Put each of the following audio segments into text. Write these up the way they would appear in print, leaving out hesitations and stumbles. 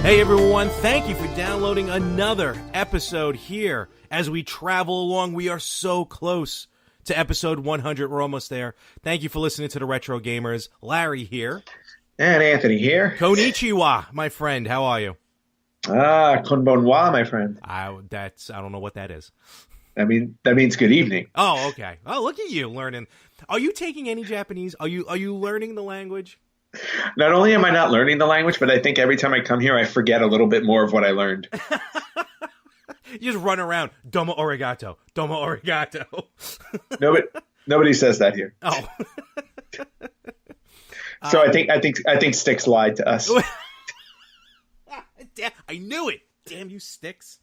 Hey everyone, thank you for downloading another episode here. As we travel along, we are so close to episode 100. We're almost there. Thank you for listening to the Retro Gamers. Larry here. And Anthony here. Konnichiwa, my friend. How are you? Konbanwa, my friend. I don't know what that is. That means good evening. Oh, okay. Oh, look at you learning. Are you taking any Japanese? Are you learning the language? Not only am I not learning the language, but I think every time I come here, I forget a little bit more of what I learned. You just run around. Domo arigato. Domo arigato. Nobody says that here. Oh. So I think Sticks lied to us. I knew it. Damn you, Sticks.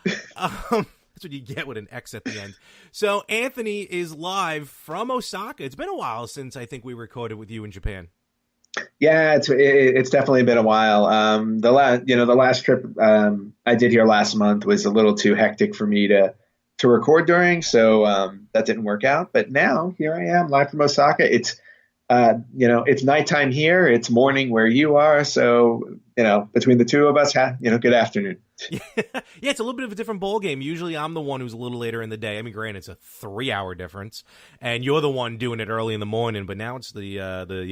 That's what you get with an X at the end. So Anthony is live from Osaka. It's been a while since I think we recorded with you in Japan. Yeah, it's definitely been a while. The last trip I did here last month was a little too hectic for me to record during, so that didn't work out. But now here I am live from Osaka. It's it's nighttime here. It's morning where you are. So between the two of us, good afternoon. Yeah, it's a little bit of a different ball game. Usually I'm the one who's a little later in the day. I mean, granted, it's a 3-hour difference, and you're the one doing it early in the morning. But now it's the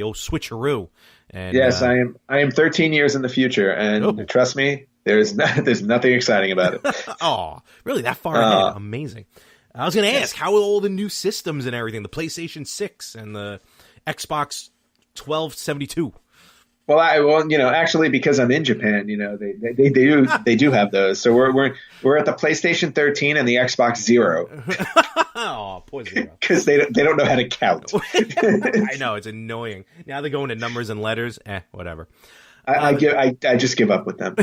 old switcheroo. And, yes, I am 13 years in the future, and trust me, there's nothing exciting about it. Oh, really? That far ahead? Amazing. I was going to ask, how are all the new systems and everything? The PlayStation 6 and the Xbox 1272. Well, actually, because I'm in Japan, they do have those. So we're at the PlayStation 13 and the Xbox Zero. Oh, poor Zero. Because they don't know how to count. I know, it's annoying. Now they're going to numbers and letters. Whatever. I just give up with them.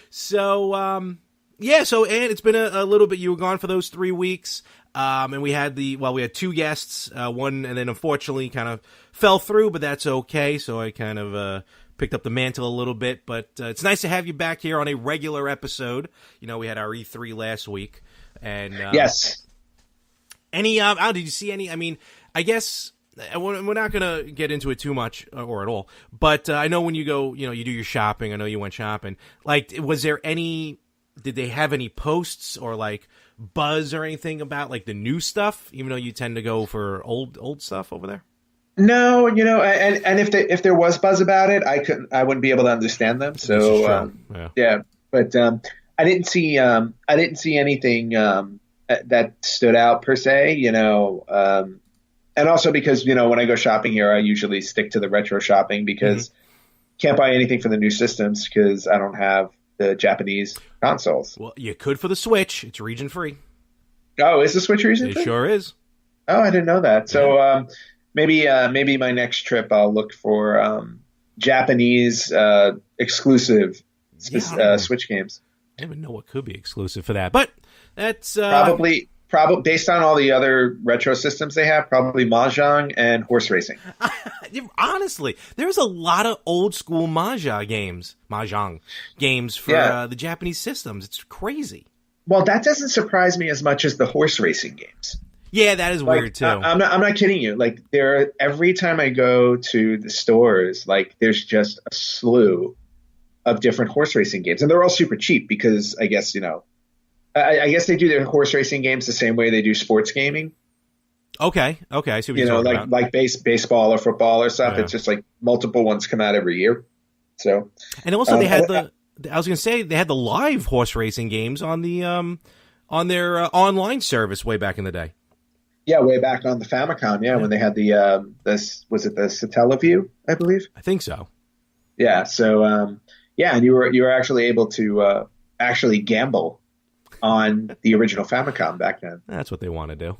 So and it's been a little bit. You were gone for those 3 weeks. And we had two guests, one, and then unfortunately kind of fell through, but that's okay. So I kind of picked up the mantle a little bit, but it's nice to have you back here on a regular episode. We had our E3 last week, and yes. Did you see any? I mean, I guess we're not gonna get into it too much or at all, but I know when you go, you do your shopping. I know you went shopping. Like, was there any? Did they have any posts or like buzz or anything about like the new stuff, even though you tend to go for old stuff over there? No, and if there was buzz about it, I wouldn't be able to understand them. So but I didn't see anything that stood out per se, and also because when I go shopping here, I usually stick to the retro shopping because can't buy anything for the new systems because I don't have the Japanese consoles. Well, you could for the Switch. It's region free. Oh, is the Switch region free? It sure is. Oh, I didn't know that. So maybe my next trip I'll look for Japanese exclusive Switch games. I don't even know what could be exclusive for that, but that's probably based on all the other retro systems they have, probably Mahjong and horse racing. Honestly, there's a lot of old school Mahjong games for the Japanese systems. It's crazy. Well, that doesn't surprise me as much as the horse racing games. Yeah, that is weird too. I'm not kidding you. Like every time I go to the stores, like there's just a slew of different horse racing games, and they're all super cheap because I guess I guess they do their horse racing games the same way they do sports gaming. Okay. I see what you're talking about. Like baseball or football or stuff. Yeah. It's just like multiple ones come out every year. So, and also they had I was going to say they had the live horse racing games on the on their online service way back in the day. Yeah, way back on the Famicom. Yeah, when they had the was it the Satellaview, I believe. I think so. Yeah. So and you were actually able to actually gamble on the original Famicom back then. That's what they want to do.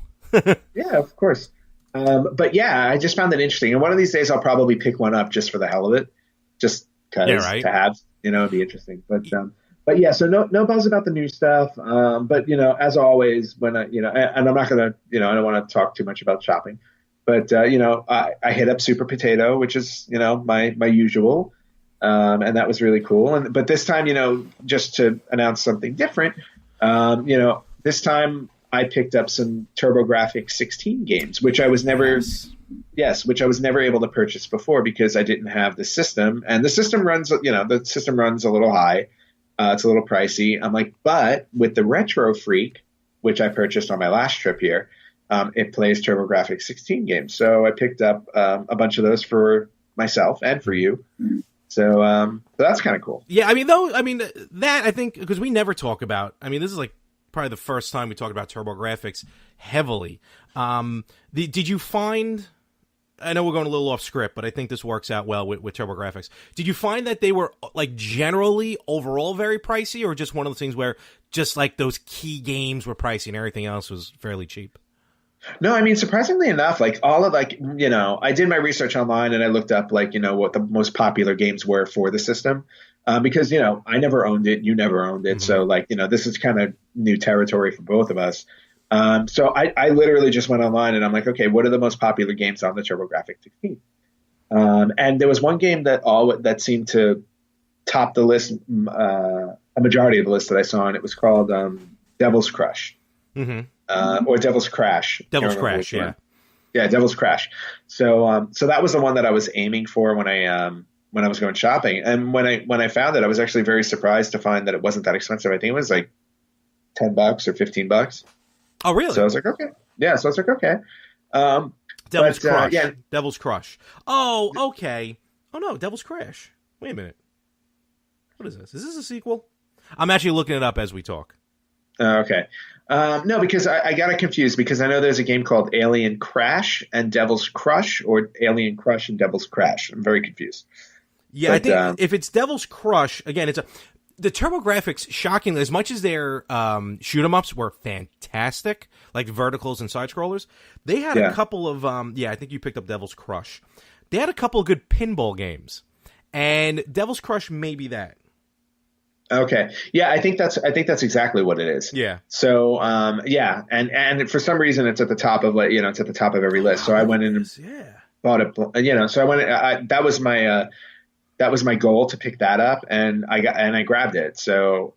Yeah, of course. But yeah, I just found it interesting. And one of these days I'll probably pick one up just for the hell of it. Just because to have, it'd be interesting. But yeah, so no buzz about the new stuff. But as always, when and I'm not gonna, I don't want to talk too much about shopping. But I hit up Super Potato, which is my usual, and that was really cool. But this time, just to announce something different, this time I picked up some TurboGrafx 16 games, which I was never which I was never able to purchase before because I didn't have the system. And the system runs, the system runs a little high. It's a little pricey. I'm like, but with the Retro Freak, which I purchased on my last trip here, it plays TurboGrafx 16 games. So I picked up a bunch of those for myself and for you. So that's kind of cool. Yeah, that I think, because we never talk about, this is like probably the first time we talked about TurboGrafx heavily. Did you find, I know we're going a little off script, but I think this works out well with TurboGrafx. Did you find that they were like generally overall very pricey, or just one of those things where just like those key games were pricey and everything else was fairly cheap? No, surprisingly enough, like all of I did my research online and I looked up what the most popular games were for the system. Because, I never owned it. You never owned it. Mm-hmm. So this is kind of new territory for both of us. So I literally just went online and I'm like, okay, what are the most popular games on the TurboGrafx 16? And there was one game that seemed to top the list, a majority of the list that I saw, and it was called Devil's Crush. Mm-hmm. Or Devil's Crash. Devil's Crash, yeah. Yeah, Devil's Crash. So that was the one that I was aiming for when I was going shopping. And when I found it, I was actually very surprised to find that it wasn't that expensive. I think it was like $10 or $15. Oh, really? So I was like, okay. Yeah, so I was like, okay. Devil's Crush. Yeah. Devil's Crush. Oh, okay. Oh, no, Devil's Crash. Wait a minute. What is this? Is this a sequel? I'm actually looking it up as we talk. Okay. No, because I got it confused because I know there's a game called Alien Crash and Devil's Crush, or Alien Crush and Devil's Crash. I'm very confused. Yeah, but, I think if it's Devil's Crush, again, the TurboGrafx, shockingly, as much as their shoot-em-ups were fantastic, like verticals and side-scrollers, they had a couple of, I think you picked up Devil's Crush. They had a couple of good pinball games, and Devil's Crush may be that. Okay. Yeah, I think that's exactly what it is. Yeah. So, and for some reason it's at the top of it's at the top of every list. So I went in and bought it, so I went, that was my goal, to pick that up, and I grabbed it. So,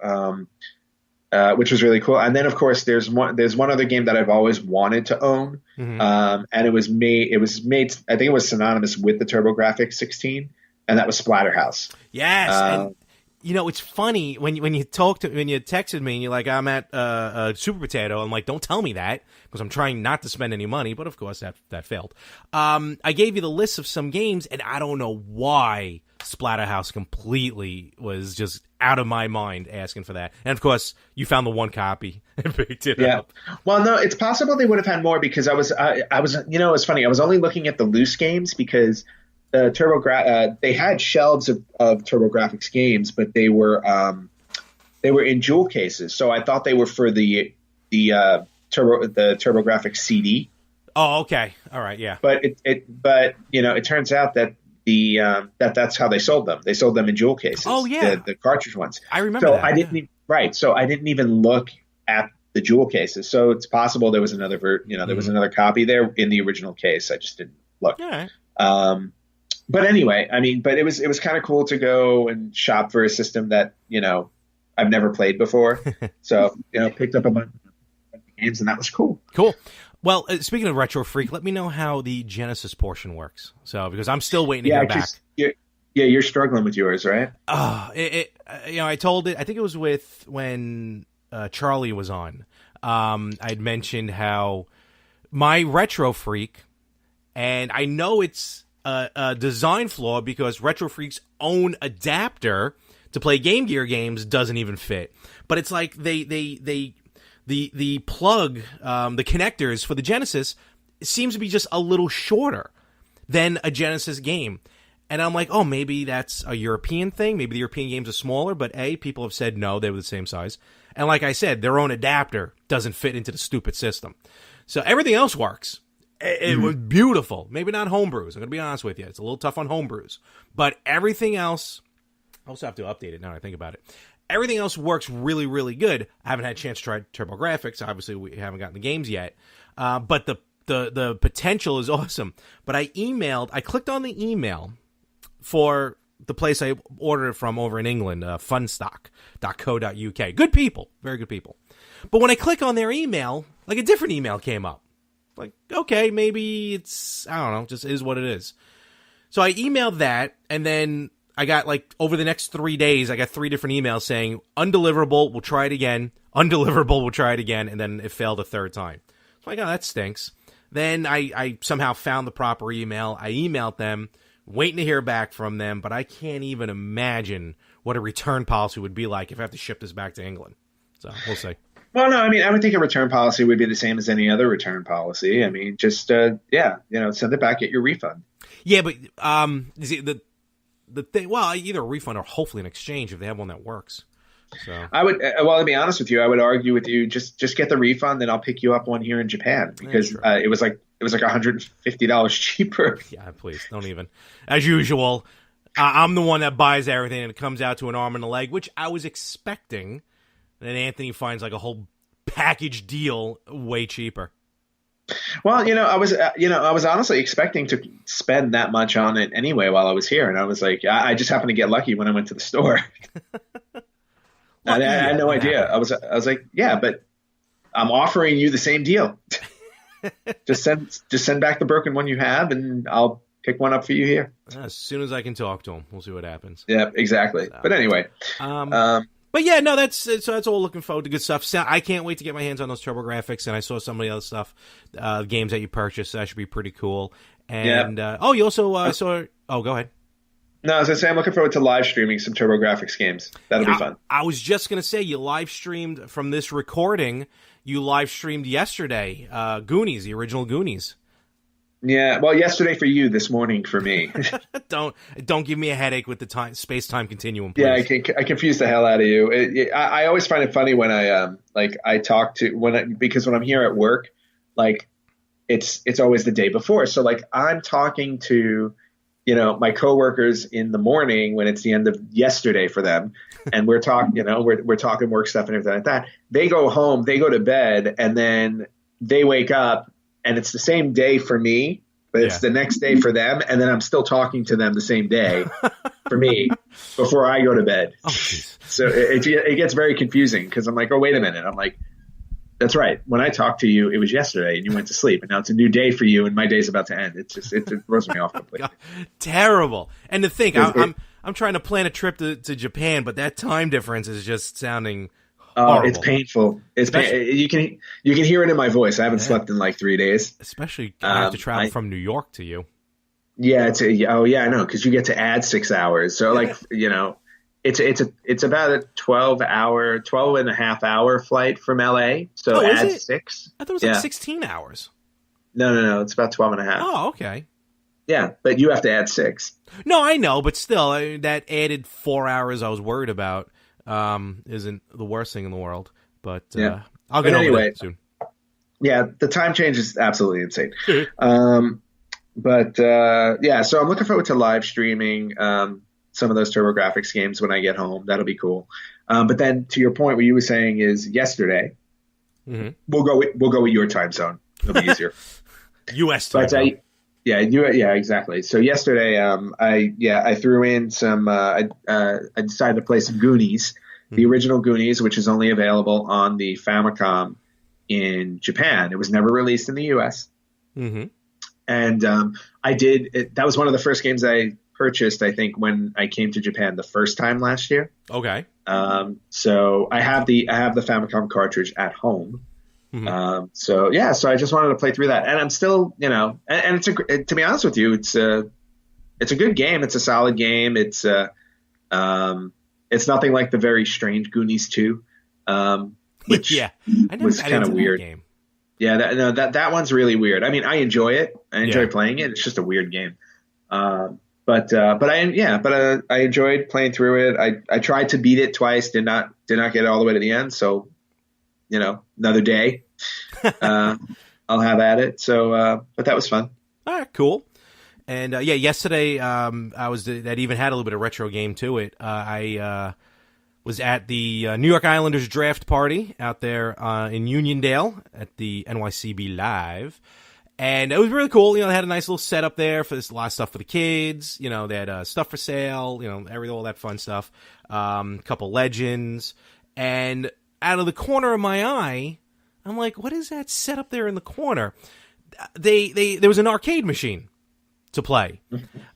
which was really cool. And then of course there's one other game that I've always wanted to own. Mm-hmm. And it was made, I think it was synonymous with the TurboGrafx 16, and that was Splatterhouse. Yes. And it's funny when you texted me and you're like, I'm at Super Potato. I'm like, don't tell me that, because I'm trying not to spend any money. But of course that failed. I gave you the list of some games, and I don't know why Splatterhouse completely was just out of my mind asking for that. And of course, you found the one copy and picked it up. Well, no, it's possible they would have had more, because I was it's funny. I was only looking at the loose games because they had shelves of TurboGrafx games, but they were in jewel cases. So I thought they were for the TurboGrafx CD. Oh, okay, all right, yeah. But it turns out that that's how they sold them. They sold them in jewel cases. Oh yeah, the cartridge ones. I remember. So that, I didn't So I didn't even look at the jewel cases. So it's possible there was another there was another copy there in the original case. I just didn't look. All right. But anyway, but it was kind of cool to go and shop for a system that, I've never played before. So, picked up a bunch of games, and that was cool. Cool. Well, speaking of Retro Freak, let me know how the Genesis portion works. So, because I'm still waiting to get back. You're struggling with yours, right? I told it, I think it was when Charlie was on. I'd mentioned how my Retro Freak, and I know it's a design flaw because Retro Freak's own adapter to play Game Gear games doesn't even fit. But it's like the plug, the connectors for the Genesis seems to be just a little shorter than a Genesis game. And I'm like, oh, maybe that's a European thing. Maybe the European games are smaller, but people have said no, they were the same size. And like I said, their own adapter doesn't fit into the stupid system. So everything else works. It was beautiful. Maybe not homebrews. I'm going to be honest with you. It's a little tough on homebrews. But everything else, I also have to update it now that I think about it. Everything else works really, really good. I haven't had a chance to try TurboGrafx. Obviously, we haven't gotten the games yet. But the potential is awesome. But I clicked on the email for the place I ordered it from over in England, funstock.co.uk. Good people, very good people. But when I click on their email, like a different email came up. Like, okay, maybe it's, I don't know, just is what it is. So I emailed that, and then I got, like, over the next 3 days, I got 3 different emails saying, undeliverable, we'll try it again. Undeliverable, we'll try it again. And then it failed a third time. So I'm like, oh, that stinks. Then I somehow found the proper email. I emailed them, waiting to hear back from them, but I can't even imagine what a return policy would be like if I have to ship this back to England. So we'll see. Well, no, I mean, I would think a return policy would be the same as any other return policy. I mean, just, send it back, get your refund. Yeah, but the thing, well, either a refund or hopefully an exchange if they have one that works. So I would, to be honest with you, I would argue with you, just get the refund, and I'll pick you up one here in Japan, because it was like $150 cheaper. Yeah, please don't even. As usual, I'm the one that buys everything, and it comes out to an arm and a leg, which I was expecting. And Anthony finds like a whole package deal way cheaper. Well, I was honestly expecting to spend that much on it anyway while I was here, and I was like, I just happened to get lucky when I went to the store. I had no idea. I was like, yeah, but I'm offering you the same deal. just send back the broken one you have, and I'll pick one up for you here. As soon as I can talk to him, we'll see what happens. Yeah, exactly. So, but anyway, but yeah, no, that's all looking forward to good stuff. So I can't wait to get my hands on those TurboGrafx, and I saw some of the other stuff, games that you purchased. So that should be pretty cool. And you also saw. Oh, go ahead. No, as I say, I'm looking forward to live streaming some TurboGrafx games. That'll be fun. I was just gonna say, you live streamed from this recording. You live streamed yesterday, Goonies, the original Goonies. Yeah, well, yesterday for you, this morning for me. Don't give me a headache with the space-time continuum, please. Yeah, I confuse the hell out of you. I always find it funny when I talk to because when I'm here at work, like it's always the day before. So like I'm talking to my coworkers in the morning when it's the end of yesterday for them, and we're talking we're talking work stuff and everything like that. They go home, they go to bed, and then they wake up. And it's the same day for me, but it's the next day for them. And then I'm still talking to them the same day for me before I go to bed. Oh, so it gets very confusing because I'm like, oh, wait a minute. I'm like, that's right. When I talked to you, it was yesterday and you went to sleep. And now it's a new day for you and my day's about to end. It throws me off completely. God, terrible. And to think, I'm trying to plan a trip to Japan, but that time difference is just sounding horrible. It's painful. You can hear it in my voice. I haven't slept in like 3 days. Especially I have to travel from New York to you. Yeah, I know, because you get to add 6 hours. So like it's about a 12 and a half hour flight from LA. So add 6. I thought it was like 16 hours. No, it's about 12 and a half. Oh, okay. Yeah, but you have to add 6. No, I know, but still, that added 4 hours I was worried about. Isn't the worst thing in the world, but I'll get over that soon. Yeah, the time change is absolutely insane. So I'm looking forward to live streaming some of those TurboGrafx games when I get home. That'll be cool. But then to your point, what you were saying is yesterday. Mm-hmm. We'll go with your time zone. It'll be easier. U.S. time zone. Yeah, exactly. So yesterday, I threw in some. I decided to play some Goonies, the original Goonies, which is only available on the Famicom in Japan. It was never released in the U.S. Mm-hmm. And I did. That was one of the first games I purchased, I think, when I came to Japan the first time last year. Okay. So I have the Famicom cartridge at home. Mm-hmm. So I just wanted to play through that, and I'm still, and to be honest with you, it's a good game. It's a solid game. It's nothing like the very strange Goonies 2, which I never was kind of weird. Game. Yeah, that one's really weird. I mean, I enjoy it. I enjoy playing it. It's just a weird game. But I enjoyed playing through it. I tried to beat it twice. Did not get it all the way to the end. So, another day, I'll have at it. So, but that was fun. All right, cool. And yesterday, that even had a little bit of retro game to it. I was at the New York Islanders draft party out there in Uniondale at the NYCB Live. And it was really cool. You know, they had a nice little setup there for this, a lot of stuff for the kids. You know, they had stuff for sale, you know, all that fun stuff. Couple legends. And out of the corner of my eye, I'm like, what is that set up there in the corner? There was an arcade machine to play.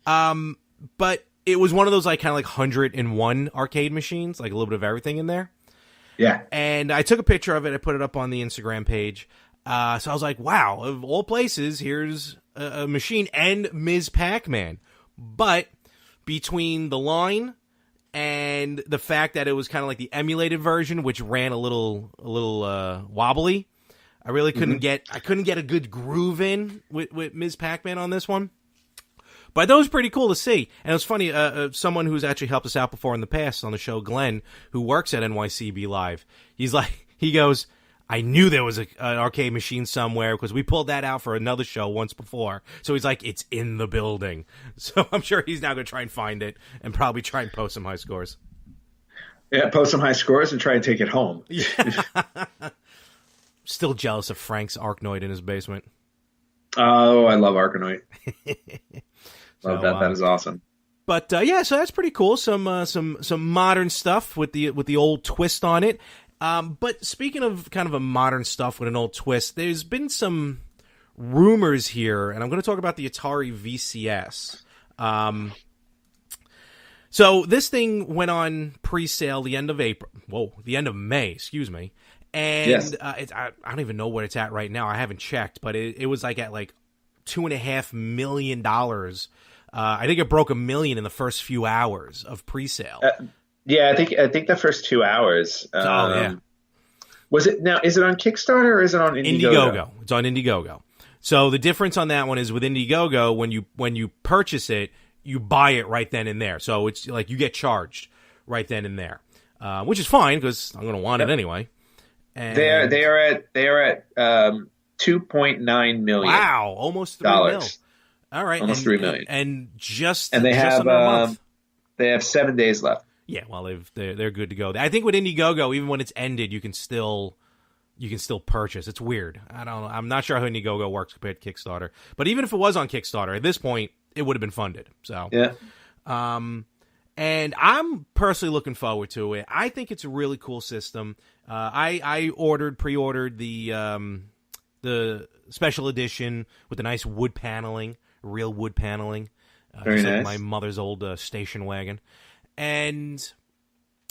But it was one of those like kind of like 101 arcade machines, like a little bit of everything in there. Yeah. And I took a picture of it. I put it up on the Instagram page. So I was like, wow, of all places, here's a machine and Ms. Pac-Man. But between the line and the fact that it was kind of like the emulated version, which ran a little wobbly, I really couldn't get a good groove in with Ms. Pac-Man on this one. But that was pretty cool to see. And it was funny, someone who's actually helped us out before in the past on the show, Glenn, who works at NYCB Live, he goes, I knew there was an arcade machine somewhere because we pulled that out for another show once before. So he's like, it's in the building. So I'm sure he's now going to try and find it and probably try and post some high scores. Yeah, post some high scores and try and take it home. Yeah. Still jealous of Frank's Arkanoid in his basement. Oh, I love Arkanoid. Love that. That is awesome. But yeah, so that's pretty cool. Some modern stuff with the old twist on it. But speaking of kind of a modern stuff with an old twist, there's been some rumors here, and I'm going to talk about the AtariVCS. So this thing went on pre-sale the end of May, excuse me. And yes. I don't even know what it's at right now. I haven't checked, but it was like at like $2.5 million. I think it broke $1 million in the first few hours of pre-sale. Yeah, I think the first 2 hours. Yeah. Was it now? Is it on Kickstarter or is it on Indiegogo? It's on Indiegogo. So the difference on that one is with Indiegogo, when you purchase it, you buy it right then and there. So it's like you get charged right then and there, which is fine because I'm going to want it anyway. And they are at $2.9 million. Wow, almost $3 million. All right, almost $3 million, and they have under a month. They have 7 days left. Yeah, well, they're good to go. I think with Indiegogo, even when it's ended, you can still purchase. It's weird. I don't know. I'm not sure how Indiegogo works compared to Kickstarter. But even if it was on Kickstarter, at this point, it would have been funded. So yeah. And I'm personally looking forward to it. I think it's a really cool system. I pre-ordered the special edition with the nice wood paneling, real wood paneling. Very nice. Like my mother's old station wagon. And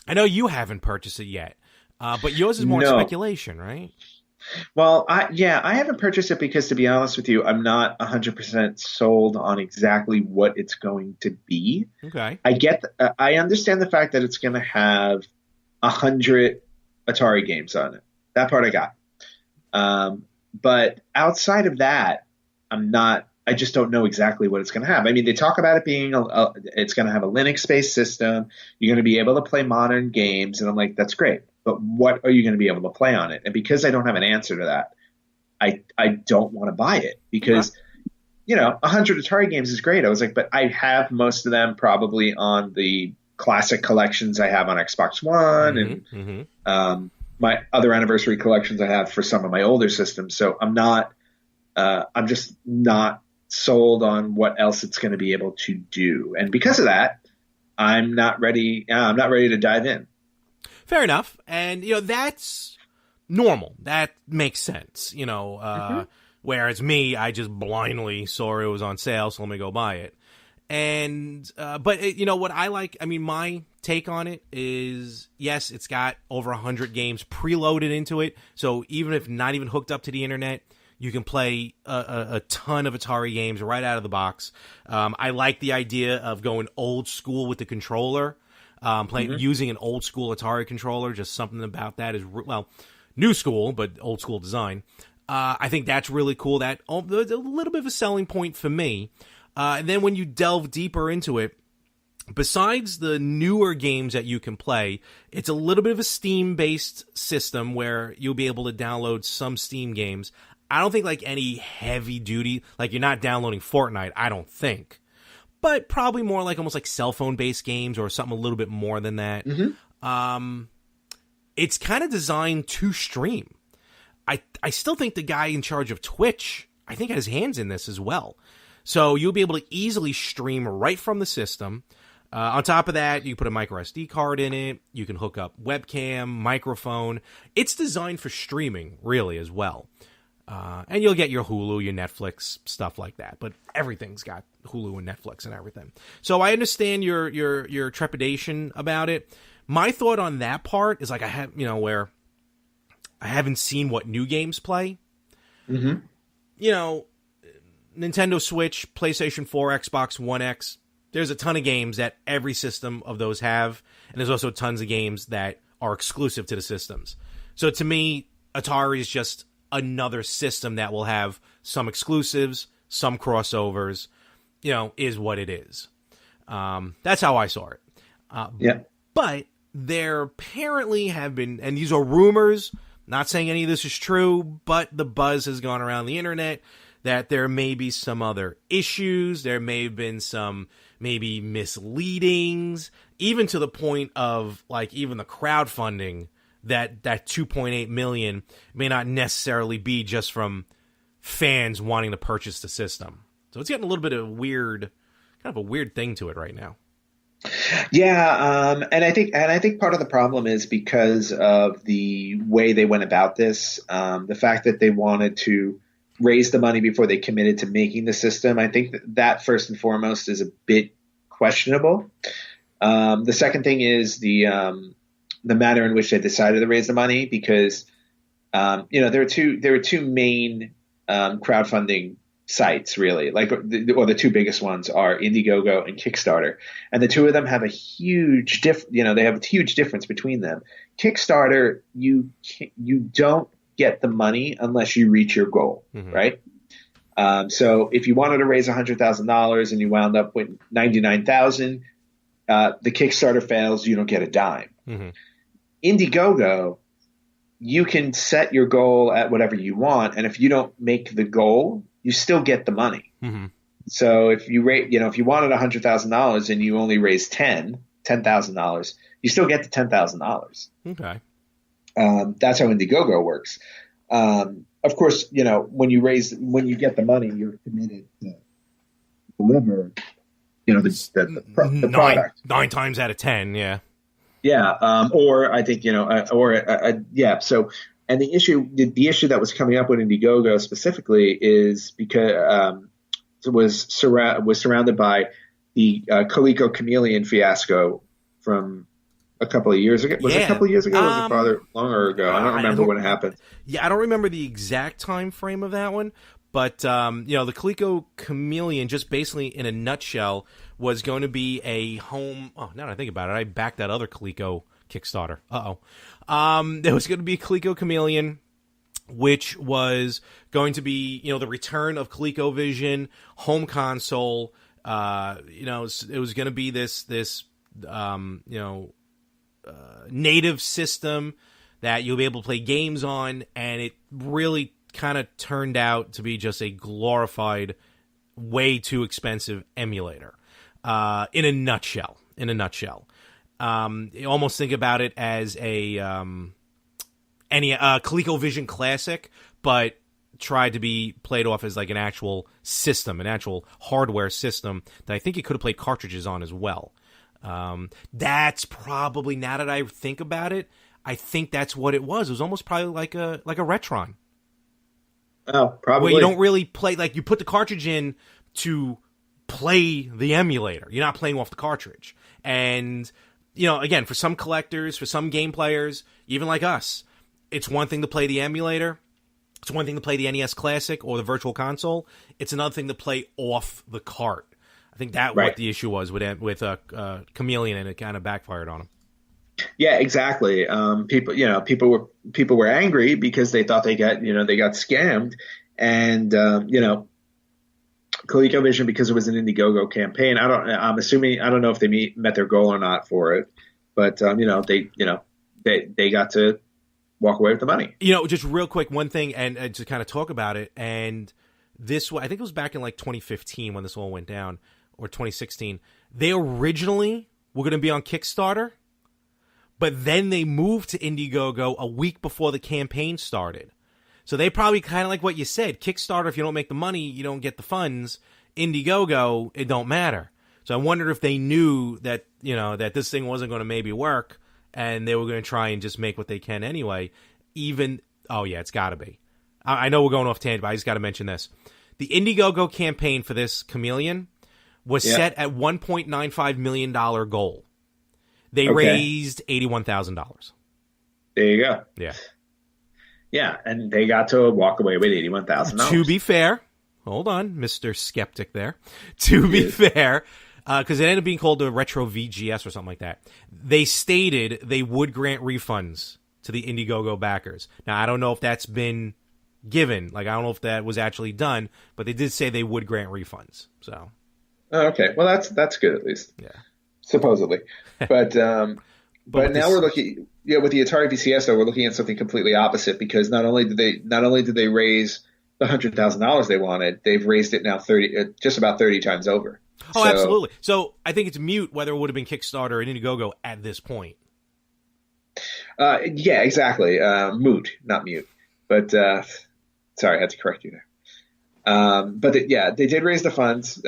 I know you haven't purchased it yet, but yours is more speculation, right? Well, I haven't purchased it because, to be honest with you, I'm not 100% sold on exactly what it's going to be. Okay. I understand the fact that it's going to have 100 Atari games on it. That part I got. But outside of that, I just don't know exactly what it's going to have. I mean, they talk about it being it's going to have a Linux-based system. You're going to be able to play modern games, and I'm like, that's great. But what are you going to be able to play on it? And because I don't have an answer to that, I don't want to buy it because, 100 Atari games is great. I was like, but I have most of them probably on the classic collections I have on Xbox One and my other anniversary collections I have for some of my older systems. So I'm just not sold on what else it's going to be able to do. And because of that, I'm not ready to dive in. Fair enough. And, that's normal. That makes sense. Whereas me, I just blindly saw it was on sale, so let me go buy it. And, but what I like, my take on it is, yes, it's got over 100 games preloaded into it. So even if not even hooked up to the internet, you can play a ton of Atari games right out of the box. I like the idea of going old school with the controller, using an old school Atari controller. Just something about that is, new school, but old school design. I think that's really cool. That a little bit of a selling point for me. And then when you delve deeper into it, besides the newer games that you can play, it's a little bit of a Steam-based system where you'll be able to download some Steam games. I don't think like any heavy duty, like you're not downloading Fortnite, I don't think. But probably more like almost like cell phone based games or something a little bit more than that. It's kind of designed to stream. I still think the guy in charge of Twitch I think, has hands in this as well. So you'll be able to easily stream right from the system. On top of that, you put a micro SD card in it. You can hook up webcam, microphone. It's designed for streaming, really, as well. And you'll get your Hulu, your Netflix, stuff like that. But everything's got Hulu and Netflix and everything. So I understand your trepidation about it. My thought on that part is like I have, where I haven't seen what new games play. Mm-hmm. Nintendo Switch, PlayStation 4, Xbox One X. There's a ton of games that every system of those have, and there's also tons of games that are exclusive to the systems. So to me, Atari is just another system that will have some exclusives, some crossovers, is what it is. That's how I saw it. Yeah. But there apparently have been, and these are rumors, not saying any of this is true, but the buzz has gone around the internet that there may be some other issues. There may have been some maybe misleadings, even to the point of like even the crowdfunding, that 2.8 million may not necessarily be just from fans wanting to purchase the system. So it's getting a little bit of kind of a weird thing to it right now. Yeah, and I think part of the problem is because of the way they went about this, the fact that they wanted to raise the money before they committed to making the system. I think that first and foremost is a bit questionable. The second thing is the manner in which they decided to raise the money, because there are two main crowdfunding sites, really, the two biggest ones are Indiegogo and Kickstarter, and the two of them have a huge they have a huge difference between them. Kickstarter, you don't get the money unless you reach your goal, mm-hmm. right? So if you wanted to raise $100,000 and you wound up with 99,000, the Kickstarter fails, you don't get a dime. Mm-hmm. Indiegogo, you can set your goal at whatever you want, and if you don't make the goal, you still get the money. Mm-hmm. So if you if you wanted $100,000 and you only raised $10,000, you still get the $10,000. Okay. That's how Indiegogo works. Of course, when you get the money, you're committed to deliver, the product. 9 times out of 10, yeah. Yeah. Or I think, yeah. So, and the issue that was coming up with Indiegogo specifically is because it was surrounded by the Coleco Chameleon fiasco from a couple of years ago. Was it a couple of years ago? Or was it farther longer ago? I don't remember when it happened. Yeah, I don't remember the exact time frame of that one. But, the Coleco Chameleon, just basically in a nutshell, was going to be a home... Oh, now that I think about it, I backed that other Coleco Kickstarter. There was going to be a Coleco Chameleon, which was going to be, the return of ColecoVision, home console. It was going to be this native system that you'll be able to play games on, and it really kind of turned out to be just a glorified, way too expensive emulator. In a nutshell. You almost think about it as a ColecoVision Classic, but tried to be played off as like an actual system, an actual hardware system that I think you could have played cartridges on as well. That's probably, now that I think about it, I think that's what it was. It was almost probably like a Retron. Oh, probably. Where you don't really play, like you put the cartridge in to play the emulator. You're not playing off the cartridge. And, again, for some collectors, for some game players, even like us, it's one thing to play the emulator. It's one thing to play the NES Classic or the Virtual Console. It's another thing to play off the cart. I think that what the issue was with Chameleon, and it kind of backfired on him. Yeah, exactly. People were angry because they thought they got scammed, and ColecoVision, because it was an Indiegogo campaign. I don't know if they met their goal or not for it, but they got to walk away with the money. Just real quick, one thing, and to kind of talk about it, and this, I think it was back in like 2015 when this all went down, or 2016. They originally were going to be on Kickstarter, but then they moved to Indiegogo a week before the campaign started. So they probably kind of like what you said. Kickstarter, if you don't make the money, you don't get the funds. Indiegogo, it don't matter. So I wondered if they knew that, that this thing wasn't going to maybe work, and they were going to try and just make what they can anyway. It's got to be. I know we're going off tangent, but I just got to mention this. The Indiegogo campaign for this Chameleon was set at $1.95 million goal. They raised $81,000. There you go. Yeah. Yeah, and they got to walk away with $81,000. To be fair, hold on, Mr. Skeptic there. To be fair, because it ended up being called the Retro VGS or something like that. They stated they would grant refunds to the Indiegogo backers. Now, I don't know if that's been given. Like, I don't know if that was actually done, but they did say they would grant refunds. So. Oh, okay. Well, that's good at least. Yeah. Supposedly. But now we're looking with the AtariVCS, though, we're looking at something completely opposite, because not only did they raise the $100,000 they wanted, they've raised it now just about 30 times over. Oh, so, absolutely. So I think it's mute whether it would have been Kickstarter or Indiegogo at this point. Yeah, exactly. Moot, not mute. But sorry, I had to correct you there. But they did raise the funds.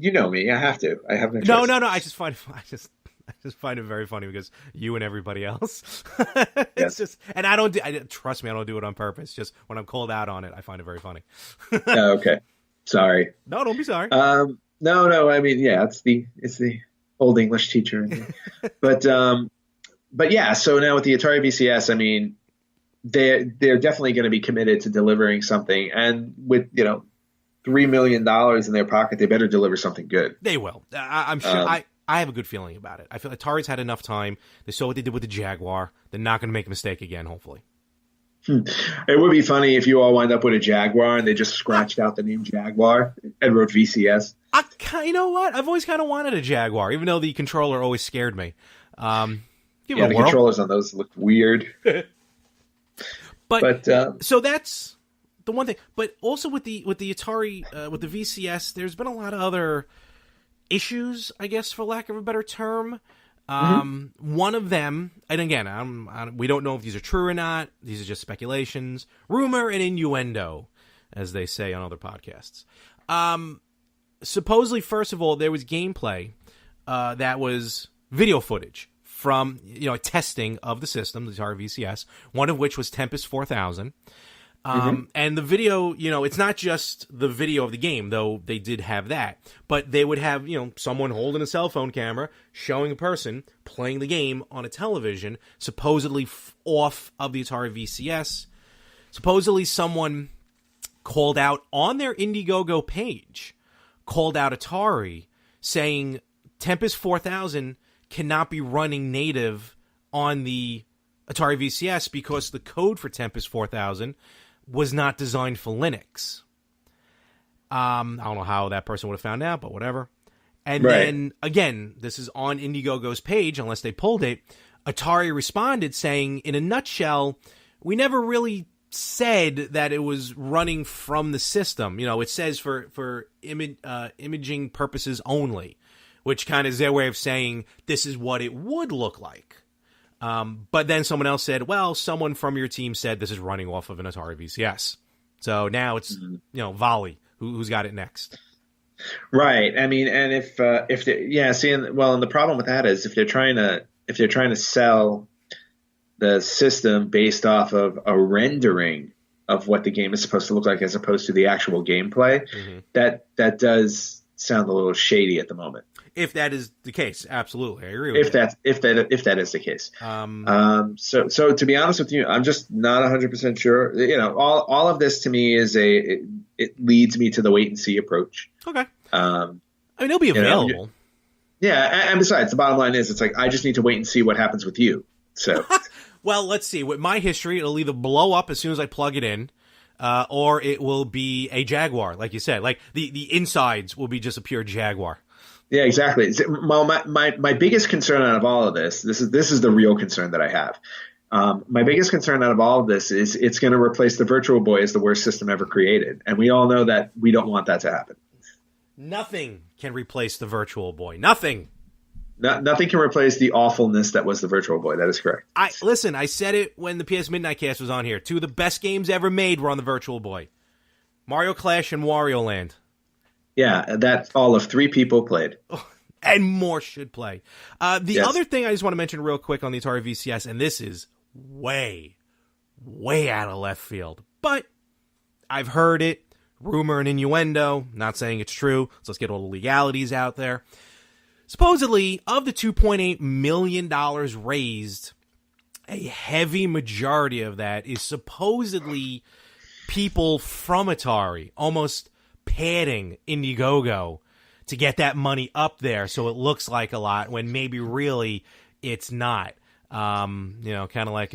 You know me, I have to. I have no choice. No. I just find it very funny because you and everybody else. It's just, and trust me, I don't do it on purpose. Just when I'm called out on it, I find it very funny. Okay, sorry. No, don't be sorry. No. I mean, yeah, it's the old English teacher. But yeah. So now with the AtariVCS, I mean, they're definitely going to be committed to delivering something, and with $3 million in their pocket, they better deliver something good. They will. I'm sure. I have a good feeling about it. I feel Atari's had enough time. They saw what they did with the Jaguar. They're not going to make a mistake again, hopefully. It would be funny if you all wind up with a Jaguar and they just scratched out the name Jaguar and wrote VCS. You know what? I've always kind of wanted a Jaguar, even though the controller always scared me. The controllers on those look weird. But so that's the one thing. But also with the Atari, with the VCS, there's been a lot of other issues, I guess, for lack of a better term. One of them, and again, we don't know if these are true or not. These are just speculations, rumor, and innuendo, as they say on other podcasts. Supposedly, first of all, there was gameplay that was video footage from testing of the system, the AtariVCS, one of which was Tempest 4000. And the video, it's not just the video of the game, though they did have that, but they would have, someone holding a cell phone camera showing a person playing the game on a television, supposedly off of the AtariVCS. Supposedly someone called out on their Indiegogo page, called out Atari, saying Tempest 4000 cannot be running native on the AtariVCS because the code for Tempest 4000 was not designed for Linux. I don't know how that person would have found out, but whatever. And then, again, this is on Indiegogo's page, unless they pulled it. Atari responded saying, in a nutshell, we never really said that it was running from the system. It says for imaging purposes only, which kind of is their way of saying this is what it would look like. But then someone else said, well, someone from your team said this is running off of an AtariVCS. So now it's, Volley, who's got it next. Right. I mean, and and the problem with that is if they're trying to sell the system based off of a rendering of what the game is supposed to look like as opposed to the actual gameplay, that does sound a little shady at the moment. If that is the case, absolutely, I agree with you. If that is the case, so to be honest with you, I'm just not 100% sure. All of this to me is it leads me to the wait and see approach. Okay. I mean, it'll be available. And besides, the bottom line is, it's like I just need to wait and see what happens with you. So, well, let's see. With my history, it'll either blow up as soon as I plug it in, or it will be a Jaguar, like you said. Like the insides will be just a pure Jaguar. Yeah, exactly. Well, my biggest concern out of all of this is the real concern that I have. My biggest concern out of all of this is it's going to replace the Virtual Boy as the worst system ever created. And we all know that we don't want that to happen. Nothing can replace the Virtual Boy. Nothing. Nothing can replace the awfulness that was the Virtual Boy. That is correct. I said it when the PS Midnight Cast was on here. 2 of the best games ever made were on the Virtual Boy. Mario Clash and Wario Land. Yeah, that's all of 3 people played. And more should play. The other thing I just want to mention real quick on the Atari VCS, and this is way, way out of left field, but I've heard it, rumor and innuendo, not saying it's true, so let's get all the legalities out there. Supposedly, of the $2.8 million raised, a heavy majority of that is supposedly people from Atari, almost padding Indiegogo to get that money up there so it looks like a lot when maybe really it's not. Kind of like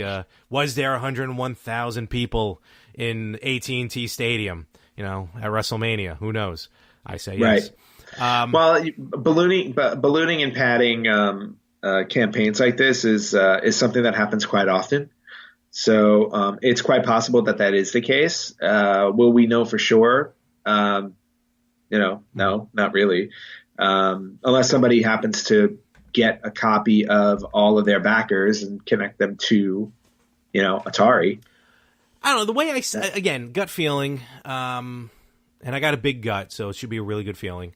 was there 101,000 people in AT&T Stadium, at WrestleMania? Who knows? I say yes. Right. Well, ballooning and padding campaigns like this is something that happens quite often. So it's quite possible that is the case. Will we know for sure? No, not really. Unless somebody happens to get a copy of all of their backers and connect them to, Atari. I don't know. The way again, gut feeling, and I got a big gut, so it should be a really good feeling,